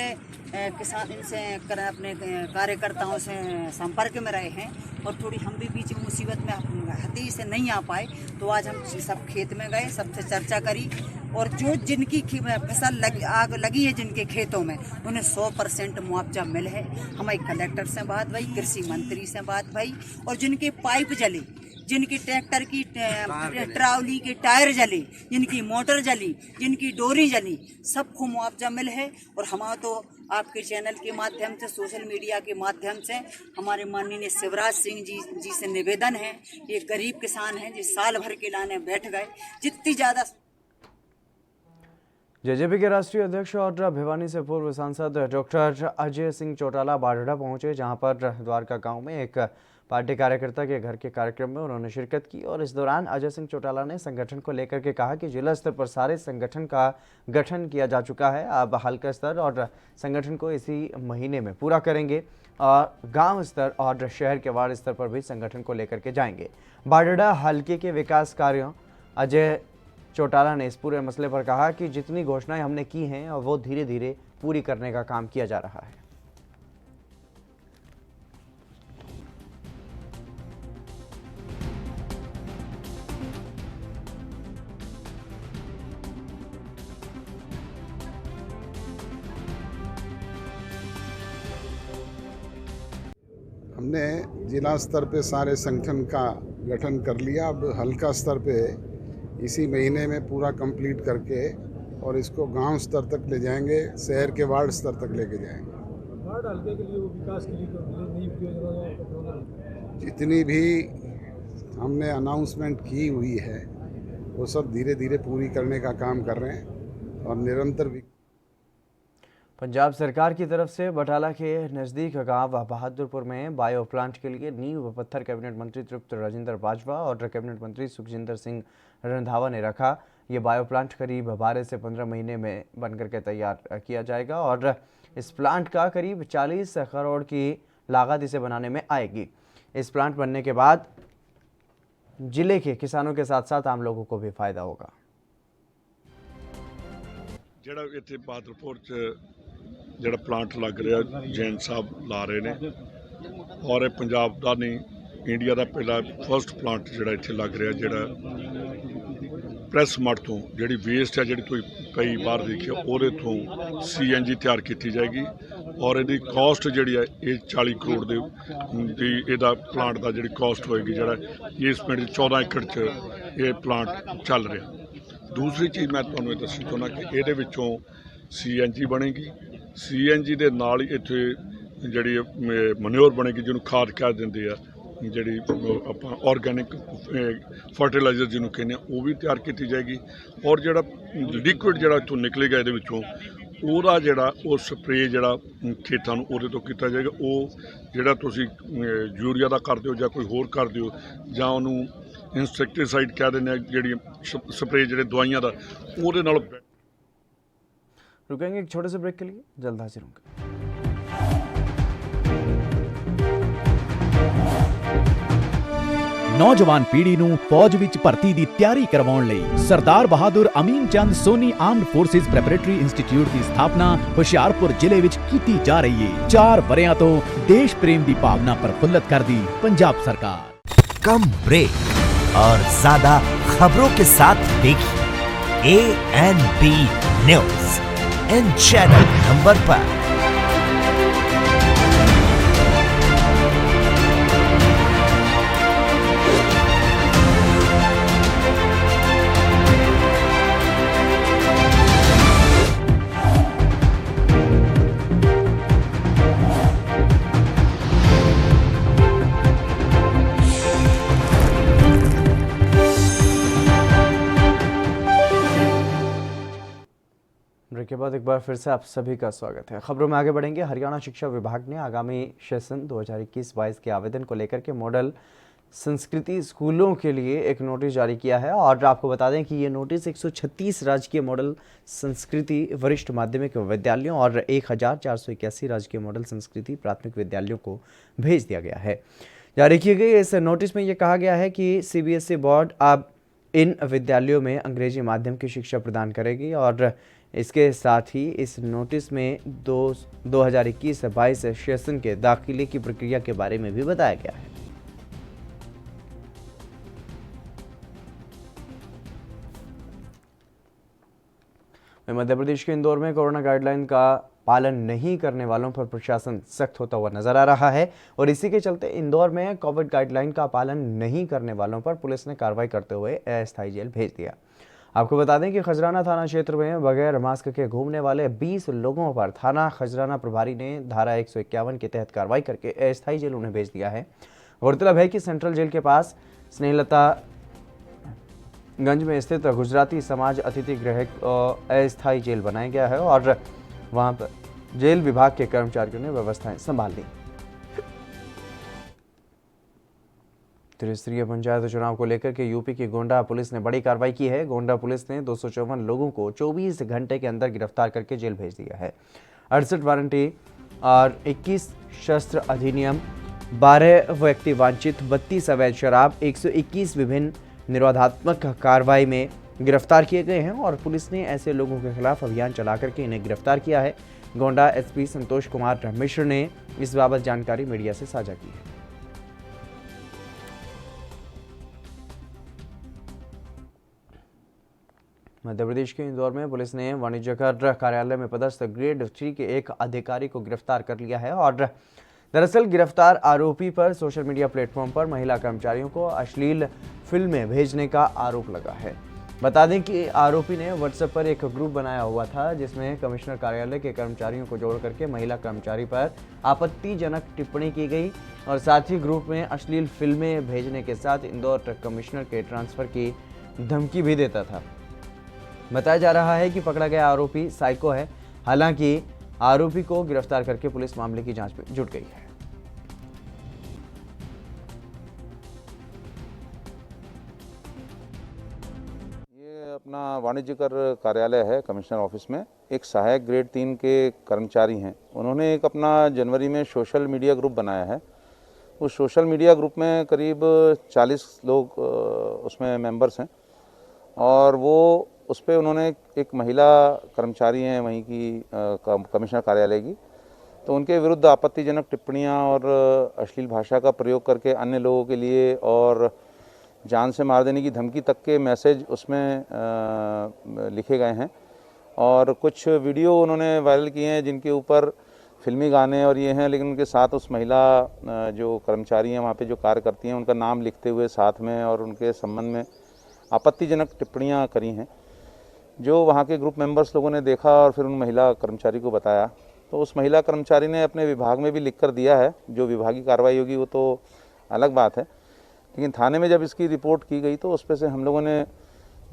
किसान इनसे अपने कार्यकर्ताओं से संपर्क में रहे हैं और थोड़ी हम भी बीच में मुसीबत में हती से नहीं आ पाए, तो आज हम सब खेत में गए, सबसे चर्चा करी और जो जिनकी फसल आग लगी है जिनके खेतों में उन्हें 100% मुआवजा मिल है। हमारे कलेक्टर से बात भई, कृषि मंत्री से बात भई और जिनके पाइप जले, जिनकी ट्रैक्टर की ट्रावली के टायर जले, जिनकी मोटर जली, जिनकी डोरी जली, सबको मुआवजा मिल है। और हमारा तो आपके चैनल के माध्यम से, सोशल मीडिया के माध्यम से हमारे माननीय शिवराज सिंह जी से निवेदन है, ये गरीब किसान हैं जो साल भर के लाने बैठ गए, जितनी ज़्यादा।
जेजेपी के राष्ट्रीय अध्यक्ष और भिवानी से पूर्व सांसद डॉक्टर अजय सिंह चौटाला बारडा पहुंचे, जहां पर द्वारका गांव में एक पार्टी कार्यकर्ता के घर के कार्यक्रम में उन्होंने शिरकत की और इस दौरान अजय सिंह चौटाला ने संगठन को लेकर के कहा कि जिला स्तर पर सारे संगठन का गठन किया जा चुका है, अब हल्का स्तर और संगठन को इसी महीने में पूरा करेंगे और गांव स्तर और शहर के वार्ड स्तर पर भी संगठन को लेकर के जाएंगे। बारडा हल्के के विकास कार्यों अजय चौटाला ने इस पूरे मसले पर कहा कि जितनी घोषणाएं हमने की हैं वो धीरे धीरे पूरी करने का काम किया जा रहा है।
हमने जिला स्तर पे सारे संगठन का गठन कर लिया, अब हल्का स्तर पे इसी महीने में पूरा कंप्लीट करके और इसको गांव स्तर तक ले जाएंगे, शहर के वार्ड स्तर तक लेके जाएंगे।
वार्ड हल्के के लिए वो विकास के लिए नई योजना
जितनी भी हमने अनाउंसमेंट की हुई है वो सब धीरे धीरे पूरी करने का काम कर रहे हैं और निरंतर।
पंजाब सरकार की तरफ से बटाला के नज़दीक गांव बहादुरपुर में बायो प्लांट के लिए नींव पत्थर कैबिनेट मंत्री तृप्त राजेंद्र बाजवा और कैबिनेट मंत्री सुखजिंदर सिंह रंधावा ने रखा। ये बायो प्लांट करीब 12 से 15 महीने में बनकर के तैयार किया जाएगा और इस प्लांट का करीब 40 करोड़ की लागत इसे बनाने में आएगी। इस प्लांट बनने के बाद जिले के किसानों के साथ साथ आम लोगों को भी फायदा होगा।
ਜਿਹੜਾ ਇੱਥੇ ਬਹਾਦਰਪੁਰ 'ਚ ਜਿਹੜਾ ਪਲਾਂਟ ਲੱਗ ਰਿਹਾ ਜੈਨ ਸਾਹਿਬ ਲਾ ਰਹੇ ਨੇ ਔਰ ਇਹ ਪੰਜਾਬ ਦਾ ਨਹੀਂ ਇੰਡੀਆ ਦਾ ਪਹਿਲਾ ਫਸਟ ਪਲਾਂਟ ਜਿਹੜਾ ਇੱਥੇ ਲੱਗ ਰਿਹਾ, ਜਿਹੜਾ ਪ੍ਰੈਸ ਮੱਡ ਤੋਂ ਜਿਹੜੀ ਵੇਸਟ ਹੈ ਜਿਹੜੀ ਕੋਈ ਕਈ ਵਾਰ ਦੇਖੀ ਉਹਦੇ ਤੋਂ CNG ਤਿਆਰ ਕੀਤੀ ਜਾਏਗੀ ਔਰ ਇਹਦੀ ਕਾਸਟ ਜਿਹੜੀ ਹੈ ਇਹ 40 ਕਰੋੜ ਦੀ ਇਹਦਾ ਪਲਾਂਟ ਦਾ ਜਿਹੜੀ ਕਾਸਟ ਹੋਏਗੀ, ਜਿਹੜਾ ਇਸ ਪਿੰਡ 14 ਏਕੜ 'ਚ ਇਹ ਪਲਾਂਟ ਚੱਲ ਰਿਹਾ। दूसरी चीज़ मैं तुहानूं ये दस्सना चाहुंदा कि इहदे विचों CNG बनेगी, CNG दे नाल ही इत्थे जिहड़ी मनयोर बनेगी जिहनूं खाद कह दिंदे आ, जिहड़ी आपां ऑर्गेनिक फर्टिलाइजर जिहनूं कहने वो भी तैयार की जाएगी और जिहड़ा लिक्विड जिहड़ा इत्थों निकलेगा इहदे विचों ਉਹਦਾ ਜਿਹੜਾ ਉਹ ਸਪਰੇ ਜਿਹੜਾ ਖੇਤਾਂ ਨੂੰ ਉਹਦੇ ਤੋਂ ਕੀਤਾ ਜਾਏਗਾ। ਉਹ ਜਿਹੜਾ ਤੁਸੀਂ ਯੂਰੀਆ ਦਾ ਕਰਦੇ ਹੋ ਜਾਂ ਕੋਈ ਹੋਰ ਕਰਦੇ ਹੋ ਜਾਂ ਉਹਨੂੰ इंसेक्टिसाइड कह देने जी स्प्रे जो दवाइयां का ਉਹਦੇ ਨਾਲ।
रुकेंगे एक छोटे से ब्रेक के लिए, जल्द हाजिर होंगे।
नौजवान पीढ़ी ਨੂੰ ਫੌਜ ਵਿੱਚ ਭਰਤੀ ਦੀ ਤਿਆਰੀ ਕਰਵਾਉਣ ਲਈ Sardar Bahadur Amin Chand Soni armed forces preparatory institute ਦੀ ਸਥਾਪਨਾ ਹੁਸ਼ਿਆਰਪੁਰ ਜ਼ਿਲ੍ਹੇ ਵਿੱਚ ਕੀਤੀ ਜਾ ਰਹੀ ਹੈ। 4 ਵਰਿਆਂ ਤੋਂ ਦੇਸ਼ ਪ੍ਰੇਮ ਦੀ ਭਾਵਨਾ ਪ੍ਰਫੁੱਲਤ ਕਰਦੀ ਪੰਜਾਬ सरकार।
कम ब्रेक और ज्यादा खबरों के साथ देखिए ANB news in channel number पर।
के बाद एक बार फिर से आप सभी का स्वागत है। खबरों में आगे बढ़ेंगे। हरियाणा शिक्षा विभाग ने आगामी सेशन 2021-22 के आवेदन को लेकर के मॉडल संस्कृति स्कूलों के लिए एक नोटिस जारी किया है और आपको बता दें कि ये नोटिस 136 राजकीय मॉडल संस्कृति वरिष्ठ माध्यमिक विद्यालयों और 1481 राजकीय मॉडल संस्कृति प्राथमिक विद्यालयों को भेज दिया गया है। जारी किए गए इस नोटिस में ये कहा गया है कि CBSE बोर्ड अब इन विद्यालयों में अंग्रेजी माध्यम की शिक्षा प्रदान करेगी और इसके साथ ही इस नोटिस में 2021-22 सेशन के दाखिले की प्रक्रिया के बारे में भी बताया गया है। मध्य प्रदेश के इंदौर में कोरोना गाइडलाइन का पालन नहीं करने वालों पर प्रशासन सख्त होता हुआ नजर आ रहा है और इसी के चलते इंदौर में कोविड गाइडलाइन का पालन नहीं करने वालों पर पुलिस ने कार्रवाई करते हुए अस्थायी जेल भेज दिया। आपको बता दें कि खजराना थाना क्षेत्र में बगैर मास्क के घूमने वाले 20 लोगों पर थाना खजराना प्रभारी ने धारा 151 के तहत कार्रवाई करके अस्थायी जेल उन्हें भेज दिया है। गौरतलब है कि सेंट्रल जेल के पास स्नेहलता गंज में स्थित गुजराती समाज अतिथि गृह अस्थायी जेल बनाया गया है और वहां पर जेल विभाग के कर्मचारियों ने व्यवस्थाएं संभाल ली। त्रिस्तरीय पंचायत चुनाव को लेकर के यूपी की गोंडा पुलिस ने बड़ी कार्रवाई की है। गोंडा पुलिस ने 254 लोगों को 24 घंटे के अंदर गिरफ्तार करके जेल भेज दिया है। 68 वारंटी और 21 शस्त्र अधिनियम, 12 व्यक्ति वांछित, 32 अवैध शराब, 121 विभिन्न निरोधात्मक कार्रवाई में गिरफ्तार किए गए हैं और पुलिस ने ऐसे लोगों के खिलाफ अभियान चला करके इन्हें गिरफ्तार किया है। गोंडा SP संतोष कुमार मिश्र ने इस बाबत जानकारी मीडिया से साझा की है। मध्य प्रदेश के इंदौर में पुलिस ने वाणिज्यकर कार्यालय में पदस्थ ग्रेड 3 के एक अधिकारी को गिरफ्तार कर लिया है और दरअसल गिरफ्तार आरोपी पर सोशल मीडिया प्लेटफॉर्म पर महिला कर्मचारियों को अश्लील फिल्में भेजने का आरोप लगा है। बता दें कि आरोपी ने व्हाट्सएप पर एक ग्रुप बनाया हुआ था जिसमें कमिश्नर कार्यालय के कर्मचारियों को जोड़ करके महिला कर्मचारी पर आपत्तिजनक टिप्पणी की गई और साथ ही ग्रुप में अश्लील फिल्में भेजने के साथ इंदौर कमिश्नर के ट्रांसफर की धमकी भी देता था। बताया जा रहा है कि पकड़ा गया आरोपी साइको है। हालांकि आरोपी को गिरफ्तार करके पुलिस मामले की जांच में जुट गई है।
ये अपना वाणिज्यकर कार्यालय है कमिश्नर ऑफिस में, एक सहायक ग्रेड 3 के कर्मचारी हैं। उन्होंने एक अपना जनवरी में सोशल मीडिया ग्रुप बनाया है। उस सोशल मीडिया ग्रुप में करीब 40 लोग उसमें मेंबर्स हैं और वो उस पर उन्होंने एक महिला कर्मचारी हैं वहीं की कमिश्नर कार्यालय की, तो उनके विरुद्ध आपत्तिजनक टिप्पणियां और अश्लील भाषा का प्रयोग करके अन्य लोगों के लिए और जान से मार देने की धमकी तक के मैसेज उसमें लिखे गए हैं और कुछ वीडियो उन्होंने वायरल किए हैं जिनके ऊपर फिल्मी गाने और ये हैं, लेकिन उनके साथ उस महिला जो कर्मचारी हैं वहाँ पे जो कार्य करती हैं उनका नाम लिखते हुए साथ में और उनके संबंध में आपत्तिजनक टिप्पणियाँ करी हैं, जो वहाँ के ग्रुप मेंबर्स लोगों ने देखा और फिर उन महिला कर्मचारी को बताया। तो उस महिला कर्मचारी ने अपने विभाग में भी लिख कर दिया है। जो विभागीय कार्रवाई होगी वो तो अलग बात है, लेकिन थाने में जब इसकी रिपोर्ट की गई तो उस पर से हम लोगों ने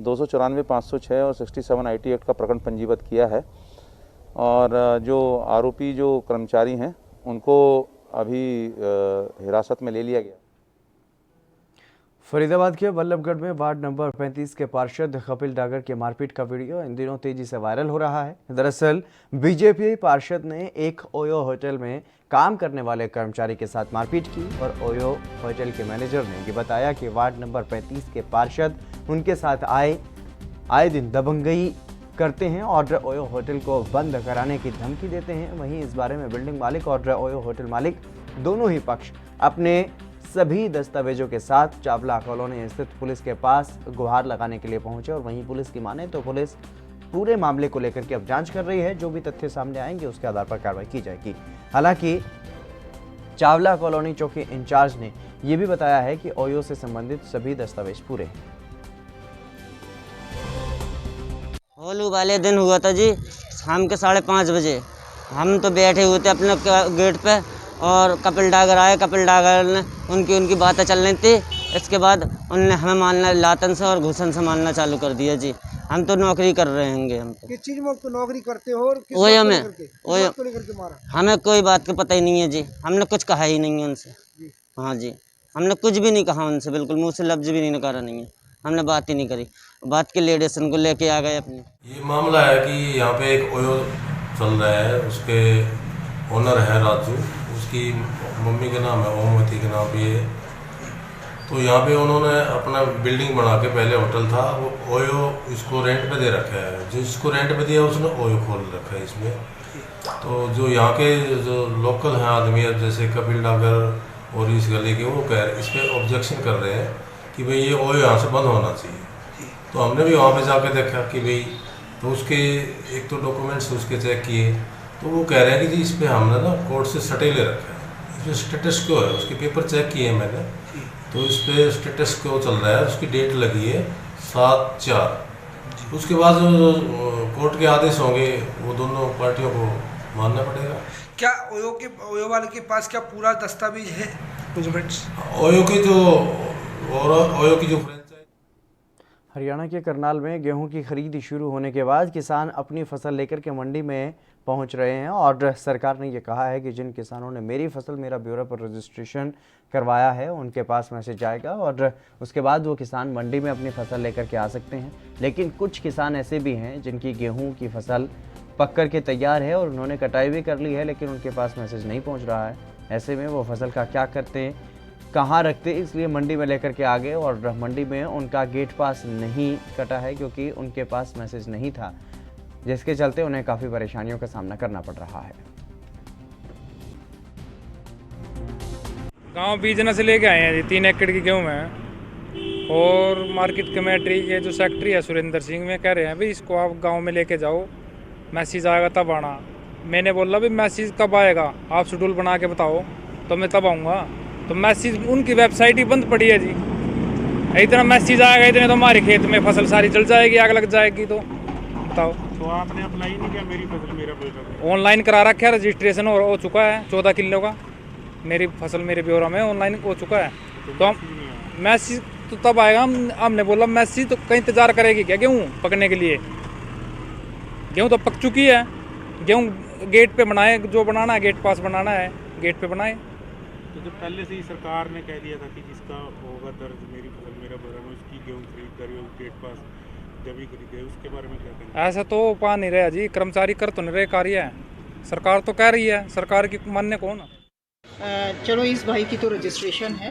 294, 506 और 67 IT एक्ट का प्रकरण पंजीबद्ध किया है और जो आरोपी जो कर्मचारी हैं उनको अभी हिरासत में ले लिया गया।
फरीदाबाद के बल्लभगढ़ में वार्ड नंबर 35 के पार्षद कपिल डागर के मारपीट का वीडियो इन दिनों तेजी से वायरल हो रहा है। दरअसल बीजेपी पार्षद ने एक ओयो होटल में काम करने वाले कर्मचारी के साथ मारपीट की और ओयो होटल के मैनेजर ने ये बताया कि वार्ड नंबर 35 के पार्षद उनके साथ आए दिन दबंगई करते हैं और ओयो होटल को बंद कराने की धमकी देते हैं। वहीं इस बारे में बिल्डिंग मालिक और ओयो होटल मालिक दोनों ही पक्ष अपने सभी दस्तावेजों के साथ चावला कॉलोनी स्थित पुलिस के पास गुहार लगाने के लिए पहुंचे और वहीं पुलिस की माने तो पुलिस पूरे मामले को लेकर के अब जांच कर रही है। जो भी तथ्य सामने आएंगे उसके आधार पर कार्रवाई की जाएगी। हालांकि चावला कॉलोनी चौकी इंचार्ज ने यह भी बताया है कि ओयो से संबंधित सभी दस्तावेज पूरे हैं।
होली वाले दिन हुआ था जी, शाम के 5:30 बजे हम तो बैठे हुए थे अपने गेट पे और कपिल डागर आए। कपिल डागर ने उनकी बातें चल रही थी, इसके बाद उनने हमें मारना लातन से और घुसन से मारना चालू कर दिया जी। हम तो नौकरी कर रहे हैं, हम तो
किस चीज में तो नौकरी करते हो और किस
वही
बात को
हमें
लेकर के? किस बात को लेकर के मारा?
हमें कोई बात का पता ही नहीं है जी। हमने कुछ कहा ही नहीं है उनसे। हाँ जी, हमने कुछ भी नहीं कहा उनसे, बिल्कुल मुँह से लफ्ज भी नहीं निकाला नहीं है, हमने बात ही नहीं करी। बात के लिए स्टेशन को लेके आ गए अपने।
ये मामला है कि यहाँ पे एक ओयो चल रहा है, उसके ओनर है राजू, उसकी मम्मी के नाम है ओमवती के नाम पे है। तो यहाँ पे उन्होंने अपना बिल्डिंग बना के, पहले होटल था, वो ओयो इसको रेंट पे दे रखा है। जिसको रेंट पे दिया उसने ओयो खोल रखा है इसमें। तो जो यहाँ के जो लोकल हैं आदमी, जैसे कपिल डागर और इस गली के, वो इस पर ऑब्जेक्शन कर रहे हैं कि भाई ये ओयो यहाँ से बंद होना चाहिए। तो हमने भी वहाँ पे जाके देखा कि भाई, तो उसके एक तो डॉक्यूमेंट्स उसके चेक किए, तो वो कह रहे हैं कि जी इस पर हमने ना कोर्ट से स्टे ले रखा है, इसमें स्टेटस क्यों है, उसके पेपर चेक किए मैंने, तो इस पर स्टेटस क्यों चल रहा है, उसकी डेट लगी है 7/4। उसके बाद जो कोर्ट के आदेश होंगे वो दोनों पार्टियों को मानना पड़ेगा।
क्या ओयो वाले के पास क्या पूरा दस्तावेज है, डॉक्यूमेंट्स?
ओयो की जो
हरियाणा के करनाल में गेहूं की खरीदी शुरू होने के बाद किसान अपनी फसल लेकर के मंडी में पहुंच रहे हैं और सरकार ने ये कहा है कि जिन किसानों ने मेरी फसल मेरा ब्यूरो पर रजिस्ट्रेशन करवाया है उनके पास मैसेज आएगा और उसके बाद वो किसान मंडी में अपनी फसल लेकर के आ सकते हैं। लेकिन कुछ किसान ऐसे भी हैं जिनकी गेहूं की फसल पक कर के तैयार है और उन्होंने कटाई भी कर ली है, लेकिन उनके पास मैसेज नहीं पहुँच रहा है। ऐसे में वो फसल का क्या करते हैं, कहाँ रखते, इसलिए मंडी में लेकर के आ गए और मंडी में उनका गेट पास नहीं कटा है क्योंकि उनके पास मैसेज नहीं था, जिसके चलते उन्हें काफ़ी परेशानियों का सामना करना पड़ रहा है।
गांव बीजना से लेके आए हैं जी, 3 एकड़ की गेहूँ है और मार्केट कमेटी के जो सेक्रेटरी है सुरेंद्र सिंह में कह रहे हैं भाई इसको आप गांव में लेके जाओ, मैसेज आएगा तब आना। मैंने बोला भाई मैसेज कब आएगा, आप शेड्यूल बना के बताओ तो मैं तब आऊँगा। तो मैसेज उनकी वेबसाइट ही बंद पड़ी है जी। इतना मैसेज आएगा इतने तो हमारे खेत में फसल सारी जल जाएगी, आग लग जाएगी। तो बताओ।
तो आपने अप्लाई नहीं किया मेरी फसल मेरा ब्यौरा?
ऑनलाइन करा रखा है, रजिस्ट्रेशन हो चुका है 14 किलो का, मेरी फसल मेरे ब्यौरा में ऑनलाइन हो चुका है। तो हम मैसेज तो तब आएगा। हमने बोला मैसेज तो कहीं इंतजार करेगी क्या गेहूँ पकने के लिए? गेहूँ तो पक चुकी है, गेहूँ गेट पे बनाए, जो बनाना है गेट पास बनाना है गेट पे बनाए।
तो जब पहले से ही सरकार ने कह दिया था कि जिसका होगा दर्ज मेरी फसल मेरा ब्यौरा में उसकी गेहूँ खरीददारी गेट पास जमी खरीदे, उसके बारे में क्या कहना?
ऐसा तो पा नहीं रहा जी, कर्मचारी कर तो नहीं रहे कार्य है, सरकार तो कह रही है, सरकार की मानने कौन?
चलो इस भाई की तो रजिस्ट्रेशन है।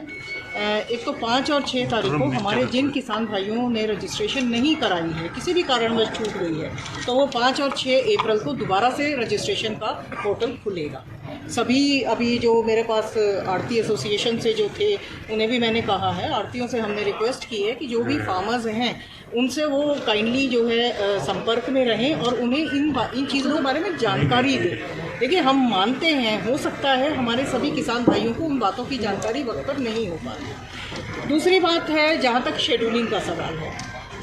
एक तो 5 और 6 तारीख को हमारे जिन किसान भाइयों ने रजिस्ट्रेशन नहीं कराई है, किसी भी कारणवश छूट गई है, तो वो 5 और 6 अप्रैल को दोबारा से रजिस्ट्रेशन का पोर्टल खुलेगा। सभी अभी जो मेरे पास आड़ती एसोसिएशन से जो थे उन्हें भी मैंने कहा है, आड़तियों से हमने रिक्वेस्ट की है कि जो भी फार्मर्स हैं उनसे वो काइंडली जो है संपर्क में रहें और उन्हें इन चीज़ों के बारे में जानकारी दें। देखिए हम मानते हैं, हो सकता है हमारे सभी किसान भाइयों को उन बातों की जानकारी वक्त पर नहीं हो पा रही। दूसरी बात है जहाँ तक शेड्यूलिंग का सवाल है,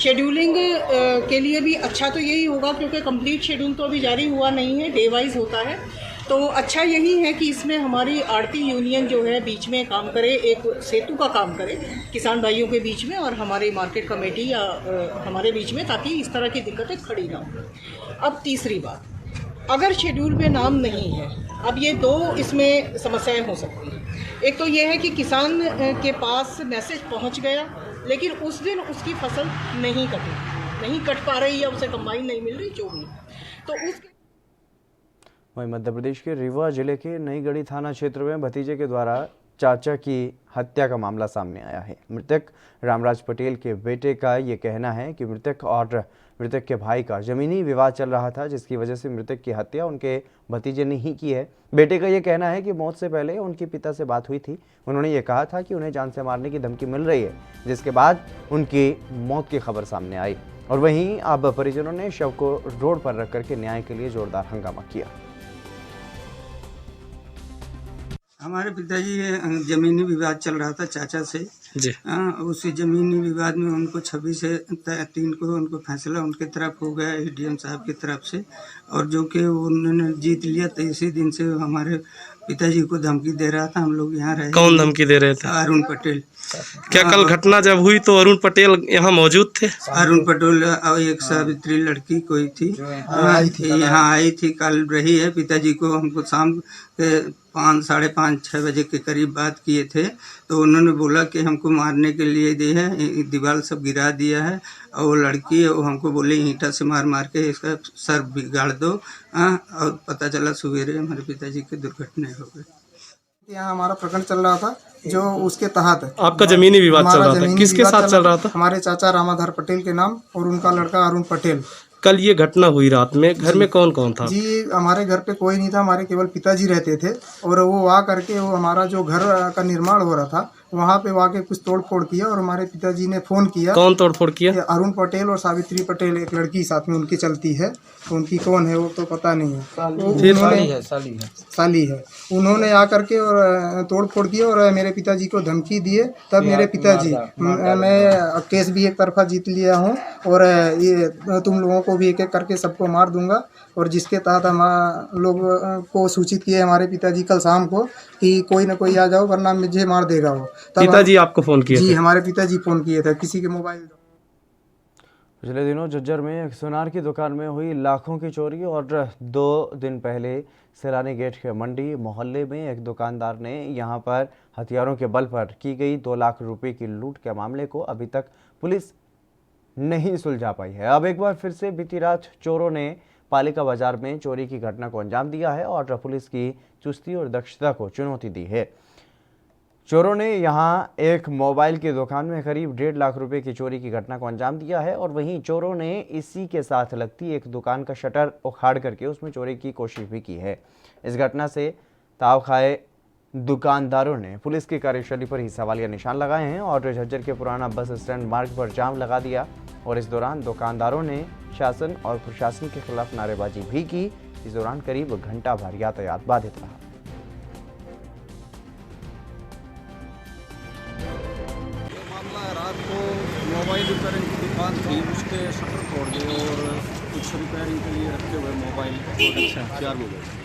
शेड्यूलिंग के लिए भी अच्छा तो यही होगा क्योंकि कंप्लीट शेड्यूल तो अभी जारी हुआ नहीं है, डे वाइज होता है। तो अच्छा यही है कि इसमें हमारी आड़ती यूनियन जो है बीच में काम करे, एक सेतु का काम करे किसान भाइयों के बीच में और हमारे मार्केट कमेटी या हमारे बीच में, ताकि इस तरह की दिक्कतें खड़ी ना हो। अब तीसरी बात, अगर शेड्यूल पे नाम नहीं है, अब ये 2 इसमें समस्याएं हो सकती हैं। एक तो ये है कि किसान के पास मैसेज पहुंच गया लेकिन उस दिन उसकी फसल नहीं कट पा रही या उसे कंबाइन नहीं मिल रही, जो भी, तो उस
वहीं मध्य प्रदेश के रीवा जिले के नईगढ़ी थाना क्षेत्र में भतीजे के द्वारा चाचा की हत्या का मामला सामने आया है। मृतक रामराज पटेल के बेटे का ये कहना है कि मृतक और मृतक के भाई का जमीनी विवाद चल रहा था, जिसकी वजह से मृतक की हत्या उनके भतीजे ने ही की है। बेटे का ये कहना है कि मौत से पहले उनके पिता से बात हुई थी, उन्होंने ये कहा था कि उन्हें जान से मारने की धमकी मिल रही है, जिसके बाद उनकी मौत की खबर सामने आई। और वहीं अब परिजनों ने शव को रोड पर रख करके न्याय के लिए जोरदार हंगामा किया।
हमारे पिताजी जमीनी विवाद चल रहा था चाचा से जी। उसी जमीनी विवाद में उनको 26 से 3 को उनको फैसला उनके तरफ हो गया एडीएम साहब की तरफ से, और जो कि उन्होंने जीत लिया। तो इसी दिन से हमारे पिताजी को धमकी दे रहा था। हम लोग यहाँ रहे।
कौन धमकी दे रहे थे?
अरुण पटेल।
क्या कल घटना जब हुई तो अरुण पटेल यहाँ मौजूद थे?
अरुण पटेल और एक सावित्री लड़की कोई थी यहाँ आई थी, कल रही है। पिताजी को हमको शाम के 5, साढ़े 5, 6 बजे के करीब बात किए थे, तो उन्होंने बोला कि हमको मारने के लिए दे है, दीवार सब गिरा दिया है, और वो लड़की है वो हमको बोले ईंटा से मार मार के इसका सर बिगाड़ दो। और पता चला सवेरे हमारे पिताजी की दुर्घटना हो गई।
यहाँ हमारा प्रकरण चल रहा था जो उसके तहत
आपका जमीनी विवाद चल रहा था, किसके साथ चल रहा था?
हमारे चाचा रामाधार पटेल के नाम और उनका लड़का अरुण पटेल।
कल ये घटना हुई रात में, घर में कौन कौन था?
जी हमारे घर पे कोई नहीं था, हमारे केवल पिताजी रहते थे, और वो आ करके वो हमारा जो घर का निर्माण हो रहा था वहाँ पे आके कुछ तोड़ फोड़ किया, और हमारे पिताजी ने फोन किया।
कौन तोड़ फोड़ किया?
अरुण पटेल और सावित्री पटेल, एक लड़की साथ में उनकी चलती है, उनकी कौन है वो तो पता नहीं है। साली है। उन्होंने आकर के और तोड़ फोड़ किया और मेरे पिताजी को धमकी दिए। तब मेरे पिताजी, मैं केस भी एक तरफा जीत लिया हूँ, और ये तुम लोगों को भी एक एक करके सबको मार दूंगा, और जिसके तहत हम लोग को सूचित किए हमारे पिताजी कल शाम को कि कोई ना कोई आ जाओ वरना मुझे मार देगा वो।
पिताजी आपको फोन किए?
जी हमारे पिताजी फोन किए थे किसी के मोबाइल।
पिछले दिनों झज्जर में एक सुनार की दुकान में हुई लाखों की चोरी, और 2 दिन पहले सैलानी गेट के मंडी मोहल्ले में एक दुकानदार ने यहां पर हथियारों के बल पर की गई 2 लाख रुपए की लूट के मामले को अभी तक पुलिस नहीं सुलझा पाई है। अब एक बार फिर से बीती रात चोरों ने पालिका बाजार में चोरी की घटना को अंजाम दिया है और पुलिस की चुस्ती और दक्षता को चुनौती दी है। चोरों ने यहां एक मोबाइल की दुकान में करीब 1.5 लाख रुपए की चोरी की घटना को अंजाम दिया है, और वहीं चोरों ने इसी के साथ लगती एक दुकान का शटर उखाड़ करके उसमें चोरी की कोशिश भी की है। इस घटना से ताव खाए दुकानदारों ने पुलिस की कार्यशैली पर ही सवालिया निशान लगाए हैं और झज्जर के पुराना बस स्टैंड मार्ग पर जाम लगा दिया, और इस दौरान दुकानदारों ने शासन और प्रशासन के खिलाफ नारेबाजी भी की। इस दौरान करीब घंटा भर यातायात बाधित रहा।
रात को मोबाइल रिपेयरिंग की दुकान थी, उसके शटर तोड़ दिए और कुछ रिपेयरिंग के लिए रखे हुए मोबाइल 4 हो गए।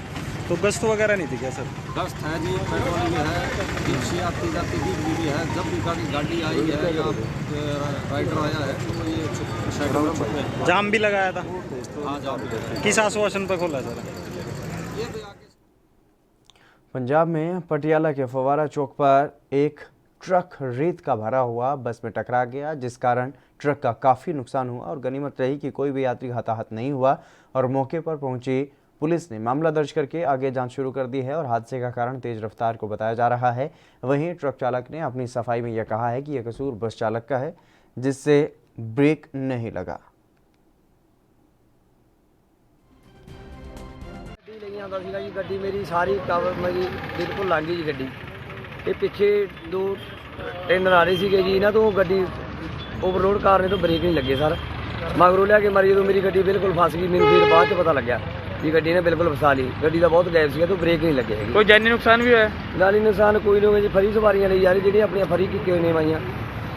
तो गश्त वगैरह नहीं थी क्या सर?
गश्त है जी, पेट्रोलिंग है, जिप्सी आती जाती भी है। जब भी गाड़ी आई है या राइडर आया है तो ये साइड
जाम भी लगाया था?
हाँ जाम भी लगाया।
किस आश्वासन पर खोला सर?
पंजाब में पटियाला के फवारा चौक पर एक ट्रक रेत का भरा हुआ बस में टकरा गया, जिस कारण ट्रक का काफ़ी नुकसान हुआ और गनीमत रही कि कोई भी यात्री हताहत नहीं हुआ। और मौके पर पहुंची पुलिस ने मामला दर्ज करके आगे जांच शुरू कर दी है और हादसे का कारण तेज रफ्तार को बताया जा रहा है। वहीं ट्रक चालक ने अपनी सफाई में यह कहा है कि यह कसूर बस चालक का है जिससे ब्रेक नहीं लगा।
गड्डी मेरी सारी मेरी बिल्कुल लंघ गई जी। गड्डी ये पिछे 2 ट्रेनर आ रही थी जी, इन्हों तो गड्डी ओवरलोड कारने तो ब्रेक नहीं लगे सर। मगरों लिया के मरी, तो मेरी गड्डी बिल्कुल फस गई। मैंने फिर बाद पता लग्या कि गड्डी ने बिल्कुल फसा ली। गड्डी का बहुत गैप से तो ब्रेक नहीं लगे।
कोई जानी नुकसान भी होया?
जानी नुकसान कोई नहीं जी। फरी सवारियां ले जा रही जी अपन फरी की हुई आईया,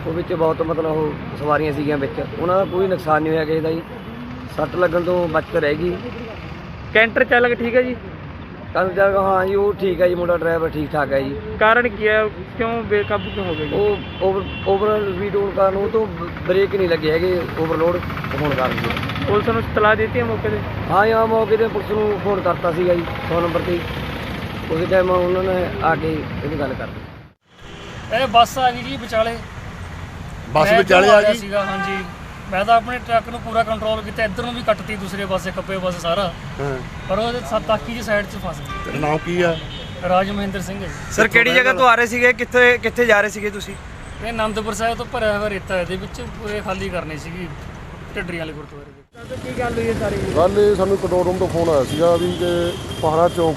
वो बिच बहुत मतलब वो सवारियां सीगियां बिच, उन्होंने कोई नुकसान नहीं होया किसी का जी। सੱਟ लगन तो बचत रहेगी।
कैंटर चालक ठीक है जी?
कैंटर चालक हाँ जी वो ठीक है जी, मुंडा ड्राइवर ठीक ठाक है जी।
कारण क्या है, क्यों बेकाबू क्यों हो गई?
वो ओवर स्पीड होने कारण वो तो ब्रेक नहीं लगे है ओवरलोड होने कारण।
पुलिस ने तला दी थी मौके पर?
हाँ यहाँ मौके पर पुलिस को फोन करता सीगा जी 100 नंबर से। उस टाइम उन्होंने आके ये गल कर दी।
बस आ गई जी विचाले,
बस विचाले आ गई
सीगा। हाँ जी मैं तो अपने ट्रक ਨੂੰ पूरा कंट्रोल किया, इधर ਨੂੰ भी ਕੱਟਤੀ दूसरे पासे खब्बे पासे सारा, पर ਉਹਦੇ ਤਾਕੀ ਦੀ ਸਾਈਡ 'ਚ ਫਸ ਗਈ।
ਤੇਰਾ ਨਾਮ ਕੀ ਆ?
ਰਾਜ ਮਹਿੰਦਰ ਸਿੰਘ ਹੈ ਜੀ।
ਸਰ ਕਿਹੜੀ ਜਗ੍ਹਾ ਤੋਂ ਆ ਰਹੇ ਸੀਗੇ, ਕਿੱਥੇ ਜਾ ਰਹੇ ਸੀਗੇ ਤੁਸੀਂ?
ਇਹ ਆਨੰਦਪੁਰ ਸਾਹਿਬ ਤੋਂ ਭਰਿਆ ਹੋਇਆ ਰੇਤਾ ਇਹਦੇ ਵਿੱਚ ਪੂਰੇ ਖਾਲੀ ਕਰਨੀ ਸੀਗੀ ਢੱਡਰੀ ਵਾਲੇ ਗੁਰਦੁਆਰੇ ਦੇ।
ਕੀ ਗੱਲ ਹੋਈ ਹੈ ਸਾਰੀ
ਗੱਲ ਇਹ ਸਾਨੂੰ ਕੰਟਰੋਲ ਰੂਮ ਤੋਂ ਫੋਨ ਆਇਆ ਸੀਗਾ ਵੀ ਕਿ ਪਹਾੜਾ ਚੌਂਕ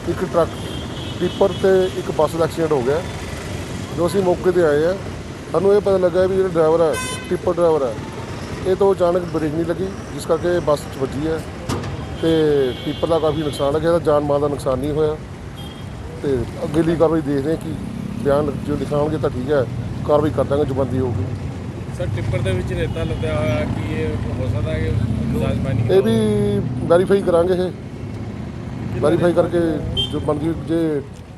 ਇੱਕ ਟਰੱਕ ਟਿੱਪਰ ਤੇ ਇੱਕ ਬੱਸ ਦਾ ਐਕਸੀਡੈਂਟ ਹੋ ਗਿਆ। ਜੋ ਅਸੀਂ ਮੌਕੇ ਤੇ ਆਏ ਆ, ਸਾਨੂੰ ਇਹ ਪਤਾ ਲੱਗਾ ਵੀ ਜਿਹੜਾ ਡਰਾਈਵਰ ਹੈ ਟਿੱਪਰ ਡਰਾਈਵਰ ਹੈ ਇਹ ਤੋਂ ਅਚਾਨਕ ਬ੍ਰੇਕ ਨਹੀਂ ਲੱਗੀ, ਜਿਸ ਕਰਕੇ ਬੱਸ 'ਚ ਵੱਜੀ ਹੈ ਤੇ ਟਿੱਪਰ ਦਾ ਕਾਫੀ ਨੁਕਸਾਨ ਲੱਗਿਆ। ਜਾਨ ਮਾਲ ਦਾ ਨੁਕਸਾਨ ਨਹੀਂ ਹੋਇਆ ਤੇ ਅਗਲੀ ਕਾਰਵਾਈ ਦੇਖਦੇ ਹਾਂ ਕਿ ਬਿਆਨ ਜੋ ਲਿਖਾਉਣਗੇ ਤਾਂ ਠੀਕ ਹੈ, ਕਾਰਵਾਈ ਕਰ ਦਾਂਗੇ ਜੋ ਬਣਦੀ ਹੋਊਗੀ।
ਸਰ ਟਿੱਪਰ ਦੇ ਵਿੱਚ ਰੇਤਾ ਲੱਦਿਆ ਹੋਇਆ ਕਿ ਇਹ ਹੋ ਸਕਦਾ ਕਿ
ਇਹ ਵੀ ਵੈਰੀਫਾਈ ਕਰਾਂਗੇ। ਇਹ ਵੈਰੀਫਾਈ ਕਰਕੇ ਜੋ ਬਣਦੀ ਜੇ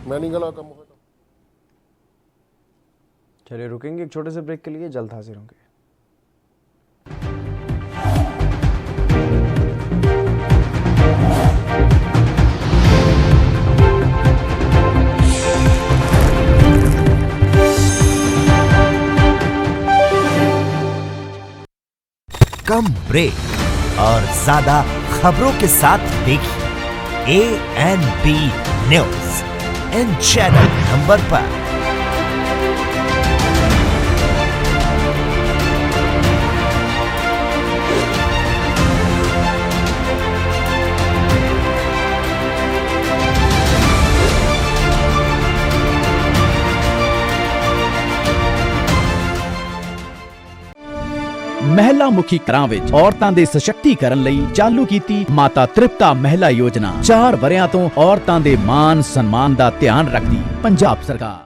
ਮੈਨਿੰਗ ਵਾਲਾ ਕੰਮ ਹੋਵੇ।
चलिए रुकेंगे एक छोटे से ब्रेक के लिए, जल्द हाजिर होंगे।
कम ब्रेक और ज्यादा खबरों के साथ देखिए ANB news in channel number पर।
ਮਹਿਲਾ ਮੁਖੀ ਘਰਾਂ ਵਿੱਚ ਔਰਤਾਂ ਦੇ ਸਸ਼ਕਤੀਕਰਨ ਲਈ ਚਾਲੂ ਕੀਤੀ ਮਾਤਾ ਤ੍ਰਿਪਤਾ ਮਹਿਲਾ ਯੋਜਨਾ 4 ਵਰਿਆਂ ਤੋਂ ਔਰਤਾਂ ਦੇ ਮਾਨ ਸਨਮਾਨ ਦਾ ਧਿਆਨ ਰੱਖਦੀ ਪੰਜਾਬ ਸਰਕਾਰ।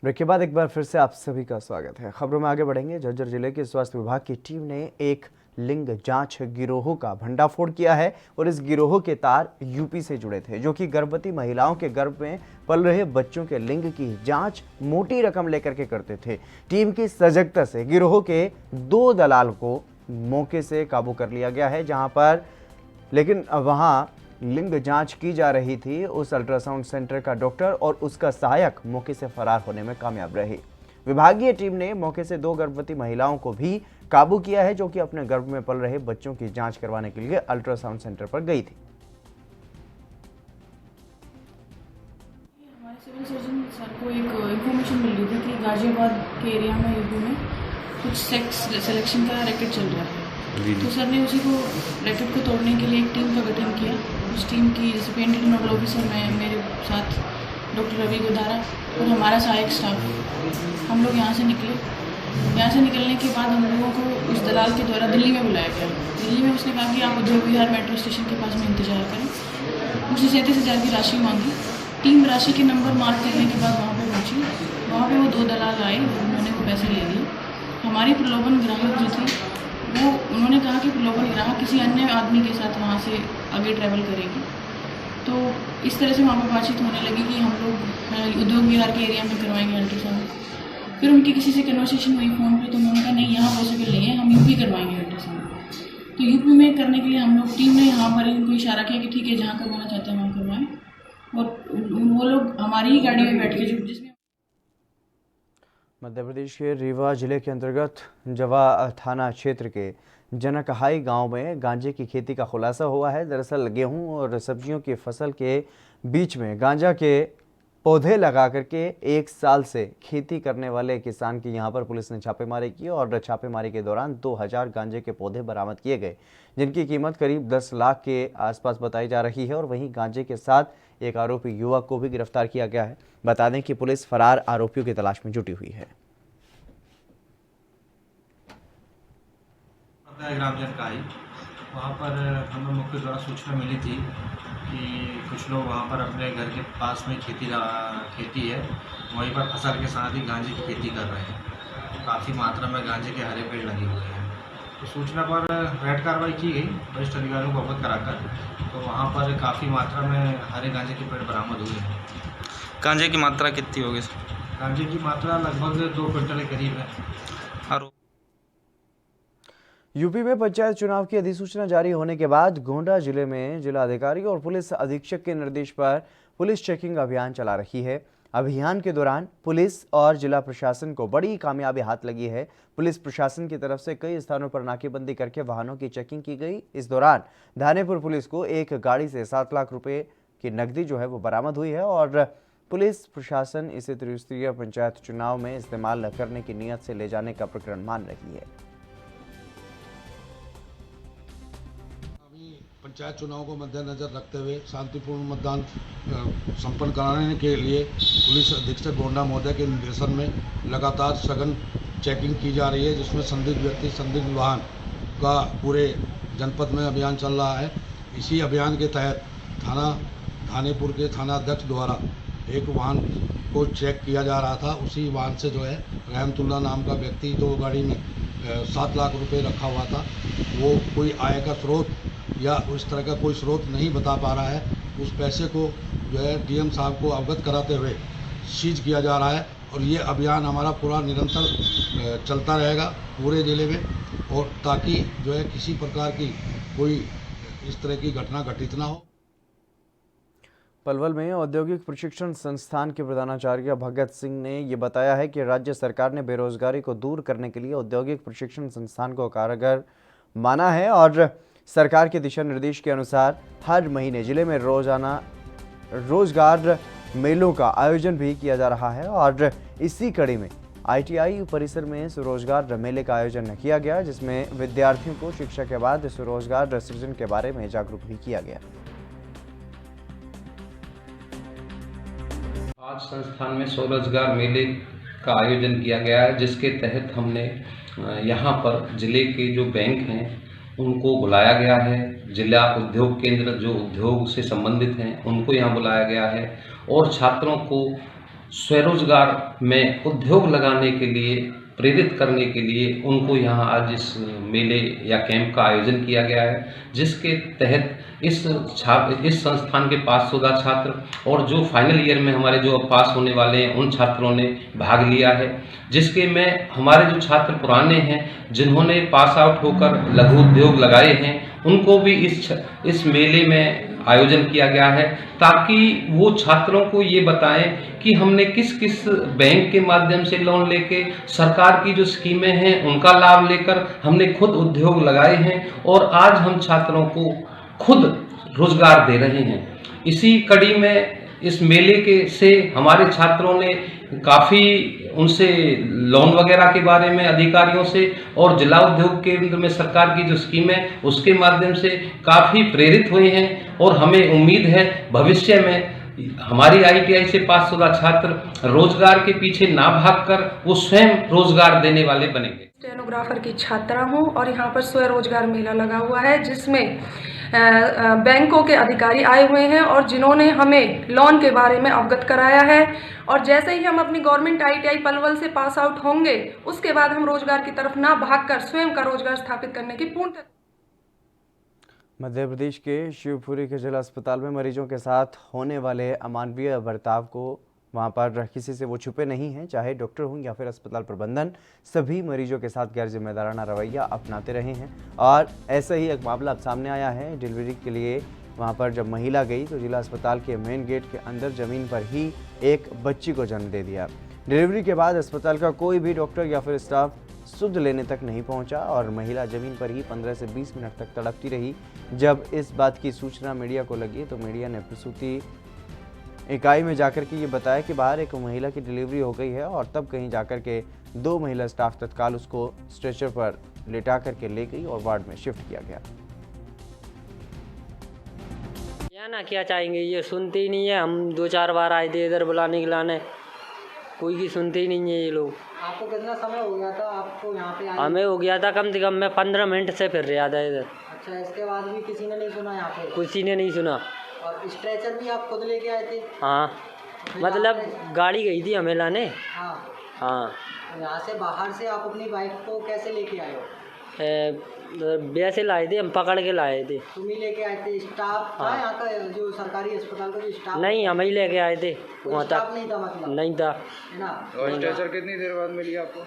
ब्रेक के बाद एक बार फिर से आप सभी का स्वागत है। खबरों में आगे बढ़ेंगे। झज्जर जिले के स्वास्थ्य विभाग की टीम ने एक लिंग जांच गिरोह का भंडाफोड़ किया है और इस गिरोह के तार यूपी से जुड़े थे, जो कि गर्भवती महिलाओं के गर्भ में पल रहे बच्चों के लिंग की जांच मोटी रकम लेकर के करते थे। टीम की सजगता से गिरोह के 2 दलाल को मौके से काबू कर लिया गया है, जहां पर लेकिन वहां लिंग जांच की जा रही थी। उस अल्ट्रासाउंड सेंटर का डॉक्टर और उसका सहायक मौके से फरार होने में कामयाब रहे। विभागीय टीम ने मौके से 2 गर्भवती महिलाओं को भी काबू किया है, जो कि अपने गर्भ में पल रहे बच्चों की जांच करवाने के लिए अल्ट्रासाउंड सेंटर पर गई थी।
हमारे सिविल सर्जन सर को एक इन्फॉर्मेशन मिल रही थी कि गाजियाबाद के एरिया में यूपी में कुछ सेक्स सिलेक्शन का रैकेट चल रहा है। तो सर ने उसी को रैकेट को तोड़ने के लिए एक टीम का गठन किया। उस टीम की रिसिपिएंट नोडल ऑफिसर में मेरे साथ डॉक्टर रवि गोदारा और हमारा सहायक स्टाफ, हम लोग यहाँ से निकले। यहाँ से निकलने के बाद हम लोगों को उस दलाल के द्वारा दिल्ली में बुलाया गया। दिल्ली में उसने कहा कि आप उद्योग विहार मेट्रो स्टेशन के पास में इंतजार करें। मुझे 37,000 की राशि मांगी। टीम राशि के नंबर मार्क करने के बाद वहाँ पर पहुँची। वहाँ पर वो 2 दलाल आए, उन्होंने वो पैसे ले लिए। हमारी प्रलोभन ग्राहक जो थी वो उन्होंने कहा कि प्रलोभन ग्राहक किसी अन्य आदमी के साथ वहाँ से आगे ट्रैवल करेगी। तो इस तरह से वहाँ पर बातचीत होने लगी कि हम लोग उद्योग विहार के एरिया में करवाएंगे अल्ट्रासाउंड। फिर उनकी किसी से कन्वर्सेशन हुई फ़ोन पे, तो उन्होंने कहा नहीं, यहाँ पॉसिबल नहीं है, हम यूपी करवाएंगे अल्ट्रासाउंड। तो यूपी में करने के लिए हम लोग टीम ने यहाँ पर इनको इशारा किया कि ठीक है, जहाँ करवाना चाहते हैं वहाँ करवाएं। और वो लोग हमारी ही गाड़ी में बैठ के जिसमें
मध्य प्रदेश के रीवा जिले के अंतर्गत जवा थाना क्षेत्र के जनकहाई गांव में गांजे की खेती का खुलासा हुआ है। दरअसल गेहूं और सब्जियों की फसल के बीच में गांजा के पौधे लगा करके 1 साल से खेती करने वाले किसान की यहां पर पुलिस ने छापेमारी की और छापेमारी के दौरान 2000 गांजे के पौधे बरामद किए गए, जिनकी कीमत करीब 10 लाख के आसपास बताई जा रही है। और वहीं गांजे के साथ एक आरोपी युवक को भी गिरफ्तार किया गया है। बता दें कि पुलिस फरार आरोपियों की तलाश में जुटी हुई है।
ग्राम जनकाई, वहाँ पर हमें मुख्य द्वारा सूचना मिली थी कि कुछ लोग वहाँ पर अपने घर के पास में खेती है, वहीं पर फसल के साथ ही गांजे की खेती कर रहे हैं। काफ़ी मात्रा में गांजे के हरे पेड़ लगे हुए हैं। तो सूचना पर रेड कार्रवाई की गई वरिष्ठ अधिकारियों को अवगत कराकर। तो वहाँ पर काफ़ी मात्रा में हरे गांजे के पेड़ बरामद हुए हैं।
गांजे की मात्रा कितनी होगी?
गांजे की मात्रा लगभग 2 क्विंटल के करीब है।
यूपी में पंचायत चुनाव की अधिसूचना जारी होने के बाद गोंडा जिले में जिलाधिकारी और पुलिस अधीक्षक के निर्देश पर पुलिस चेकिंग अभियान चला रही है। अभियान के दौरान पुलिस और जिला प्रशासन को बड़ी कामयाबी हाथ लगी है। पुलिस प्रशासन की तरफ से कई स्थानों पर नाकेबंदी करके वाहनों की चेकिंग की गई। इस दौरान धानेपुर पुलिस को एक गाड़ी से 7 लाख रुपए की नकदी जो है वो बरामद हुई है और पुलिस प्रशासन इसे त्रिस्तरीय पंचायत चुनाव में इस्तेमाल करने की नीयत से ले जाने का प्रकरण मान रही है।
पंचायत चुनाव को मद्देनजर रखते हुए शांतिपूर्ण मतदान संपन्न कराने के लिए पुलिस अधीक्षक गोंडा महोदय के निर्देशन में लगातार सघन चेकिंग की जा रही है, जिसमें संदिग्ध व्यक्ति, संदिग्ध वाहन का पूरे जनपद में अभियान चल रहा है। इसी अभियान के तहत थानेपुर के थानाध्यक्ष द्वारा एक वाहन को चेक किया जा रहा था। उसी वाहन से जो है रहमतुल्ला नाम का व्यक्ति, जो गाड़ी में 7 लाख रुपए रखा हुआ था, वो कोई आय का स्रोत या उस तरह का कोई स्रोत नहीं बता पा रहा है। उस पैसे को जो है डीएम साहब को अवगत कराते हुए सीज किया जा रहा है और ये अभियान हमारा पूरा निरंतर चलता रहेगा पूरे ज़िले में, और ताकि जो है किसी प्रकार की कोई इस तरह की घटना घटित ना हो।
पलवल में औद्योगिक प्रशिक्षण संस्थान के प्रधानाचार्य भगत सिंह ने ये बताया है कि राज्य सरकार ने बेरोजगारी को दूर करने के लिए औद्योगिक प्रशिक्षण संस्थान को कारगर माना है और सरकार के दिशा निर्देश के अनुसार हर महीने जिले में रोजाना रोजगार मेलों का आयोजन भी किया जा रहा है और इसी कड़ी में ITI परिसर में स्वरोजगार मेले का आयोजन किया गया, जिसमें विद्यार्थियों को शिक्षा के बाद स्वरोजगार सृजन के बारे में जागरूक भी किया गया।
आज संस्थान में स्वरोजगार मेले का आयोजन किया गया है, जिसके तहत हमने यहाँ पर जिले के जो बैंक हैं उनको बुलाया गया है। जिला उद्योग केंद्र जो उद्योग से संबंधित हैं उनको यहाँ बुलाया गया है और छात्रों को स्वरोजगार में उद्योग लगाने के लिए प्रेरित करने के लिए उनको यहाँ आज इस मेले या कैंप का आयोजन किया गया है, जिसके तहत इस संस्थान के पासशुदा छात्र और जो फाइनल ईयर में हमारे जो पास होने वाले हैं उन छात्रों ने भाग लिया है, जिसके में हमारे जो छात्र पुराने हैं जिन्होंने पास आउट होकर लघु उद्योग लगाए हैं उनको भी इस मेले में आयोजन किया गया है, ताकि वो छात्रों को ये बताएं कि हमने किस किस बैंक के माध्यम से लोन लेके सरकार की जो स्कीमें हैं उनका लाभ लेकर हमने खुद उद्योग लगाए हैं और आज हम छात्रों को खुद रोजगार दे रहे हैं। इसी कड़ी में इस मेले के से हमारे छात्रों ने काफ़ी उनसे लोन वगैरह के बारे में अधिकारियों से और जिला उद्योग केंद्र में सरकार की जो स्कीम है उसके माध्यम से काफ़ी प्रेरित हुए हैं और हमें उम्मीद है भविष्य में हमारी ITI से पासशुदा छात्र रोजगार के पीछे ना भागकर वो स्वयं रोजगार देने वाले बनेंगे।
स्टेनोग्राफर की छात्रा हूँ और यहाँ पर स्वरोजगार मेला लगा हुआ है, जिसमें बैंकों के अधिकारी आए हुए हैं और जिन्होंने हमें लोन के बारे में अवगत कराया है और जैसे ही हम अपनी गवर्नमेंट ITI पलवल से पास आउट होंगे उसके बाद हम रोजगार की तरफ ना भागकर स्वयं का रोजगार स्थापित करने की पूर्ण।
मध्य प्रदेश के शिवपुरी के जिला अस्पताल में मरीजों के साथ होने वाले अमानवीय बर्ताव को वहाँ पर किसी से वो छुपे नहीं हैं, चाहे डॉक्टर हों या फिर अस्पताल प्रबंधन, सभी मरीजों के साथ गैर जिम्मेदाराना रवैया अपनाते रहे हैं। और ऐसा ही एक मामला अब सामने आया है। डिलीवरी के लिए वहाँ पर जब महिला गई तो जिला अस्पताल के मेन गेट के अंदर ज़मीन पर ही एक बच्ची को जन्म दे दिया। डिलीवरी के बाद अस्पताल का कोई भी डॉक्टर या फिर स्टाफ सुध लेने तक नहीं पहुंचा और महिला ज़मीन पर ही 15 से 20 मिनट तक तड़पती रही। जब इस बात की सूचना मीडिया को लगी तो मीडिया ने प्रसूति इकाई में जाकर के ये बताया कि बाहर एक महिला की डिलीवरी हो गई है और तब कहीं जाकर के 2 महिला स्टाफ तत्काल उसको स्ट्रेचर पर लेटा करके ले गई और वार्ड में शिफ्ट किया गया।
क्या ना क्या चाहेंगे, ये सुनते ही नहीं है। हम 2-4 बार आए थे इधर बुलाने के लाने, कोई की सुनते ही नहीं है ये लोग।
आपको कितना समय हो गया था आपको यहाँ पे आए?
हमें हो गया था कम से कम, मैं 15 मिनट से फिर रहा था इधर।
अच्छा, इसके बाद भी किसी ने नहीं सुना यहाँ पे?
किसी ने नहीं सुना।
और स्ट्रेचर भी आप खुद लेके आए थे?
हाँ, मतलब गाड़ी गई थी हमें लाने।
हाँ
हाँ।
यहाँ से बाहर से आप अपनी बाइक को कैसे लेके आए हो?
वैसे लाए थे, हम पकड़ के लाए थे।
तुम ही लेके आए थे? स्टाफ था यहाँ का जो सरकारी अस्पताल का जो स्टाफ?
नहीं, हम ही लेके आए थे वहाँ तक।
नहीं था मतलब?
नहीं था
ना। और स्ट्रेचर कितनी देर बाद मिली आपको?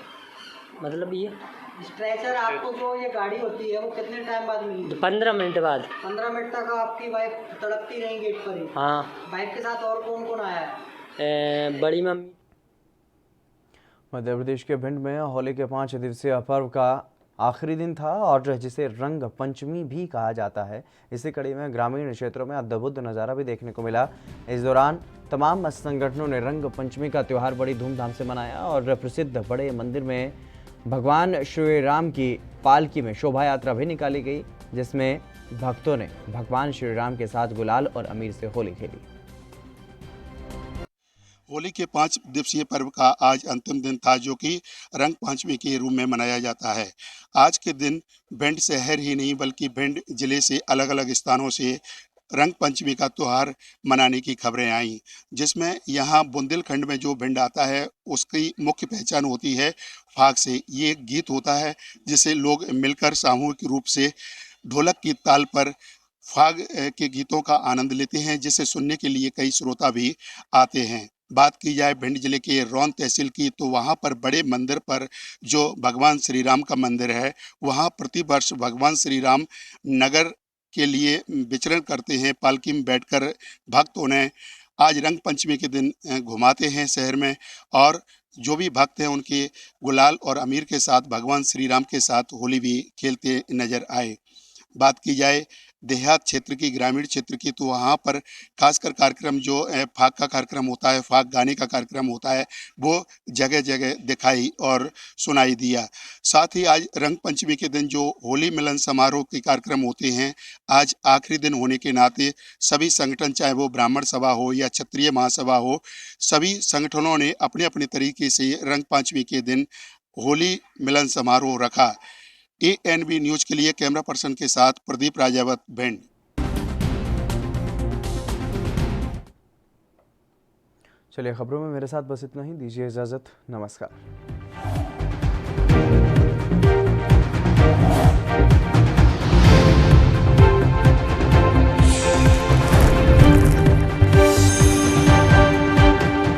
मतलब ये
स्ट्रेचर आपको जो ये गाड़ी होती है वो कितने टाइम बाद मिली?
15 मिनट बाद।
15 मिनट तक आपकी बाइक तड़पती रही गेट पर ही?
हाँ।
बाइक के साथ और कौन कौन आया है?
बड़ी मम्मी।
मध्य प्रदेश के भिंड में होली के 5 दिवसीय पर्व का आखिरी दिन था और जिसे रंग पंचमी भी कहा जाता है। इसी कड़ी में ग्रामीण क्षेत्रों में अद्भुत नज़ारा भी देखने को मिला। इस दौरान तमाम संगठनों ने रंग पंचमी का त्यौहार बड़ी धूमधाम से मनाया और प्रसिद्ध बड़े मंदिर में भगवान श्री राम की पालकी में शोभा यात्रा भी निकाली गई, जिसमें भक्तों ने भगवान श्री राम के साथ गुलाल और अबीर से होली खेली।
होली के 5 दिवसीय पर्व का आज अंतिम दिन था, जो कि रंग पंचमी के रूप में मनाया जाता है। आज के दिन भिंड शहर ही नहीं बल्कि भिंड जिले से अलग अलग स्थानों से रंग पंचमी का त्यौहार मनाने की खबरें आईं, जिसमें यहाँ बुंदेलखंड में जो भिंड आता है उसकी मुख्य पहचान होती है फाग से। ये एक गीत होता है जिसे लोग मिलकर सामूहिक रूप से ढोलक की ताल पर फाग के गीतों का आनंद लेते हैं, जिसे सुनने के लिए कई श्रोता भी आते हैं। बात की जाए भिंड जिले के रौन तहसील की, तो वहाँ पर बड़े मंदिर पर जो भगवान श्री राम का मंदिर है, वहाँ प्रतिवर्ष भगवान श्री राम नगर के लिए विचरण करते हैं। पालकी में बैठकर भक्त उन्हें आज रंग पंचमी के दिन घुमाते हैं शहर में, और जो भी भक्त हैं उनके गुलाल और अमीर के साथ भगवान श्री राम के साथ होली भी खेलते नजर आए। बात की जाए देहात क्षेत्र की, ग्रामीण क्षेत्र की, तो वहाँ पर खासकर कार्यक्रम जो फाग का कार्यक्रम होता है, फाग गाने का कार्यक्रम होता है, वो जगह जगह दिखाई और सुनाई दिया। साथ ही आज रंग पंचमी के दिन जो होली मिलन समारोह के कार्यक्रम होते हैं, आज आखिरी दिन होने के नाते सभी संगठन, चाहे वो ब्राह्मण सभा हो या क्षत्रिय महासभा हो, सभी संगठनों ने अपने अपने तरीके से रंग पंचमी के दिन होली मिलन समारोह रखा। ANB न्यूज के लिए कैमरा पर्सन के साथ प्रदीप राजावत, भिंड।
चलिए, खबरों में मेरे साथ बस इतना ही। दीजिए इजाज़त। नमस्कार।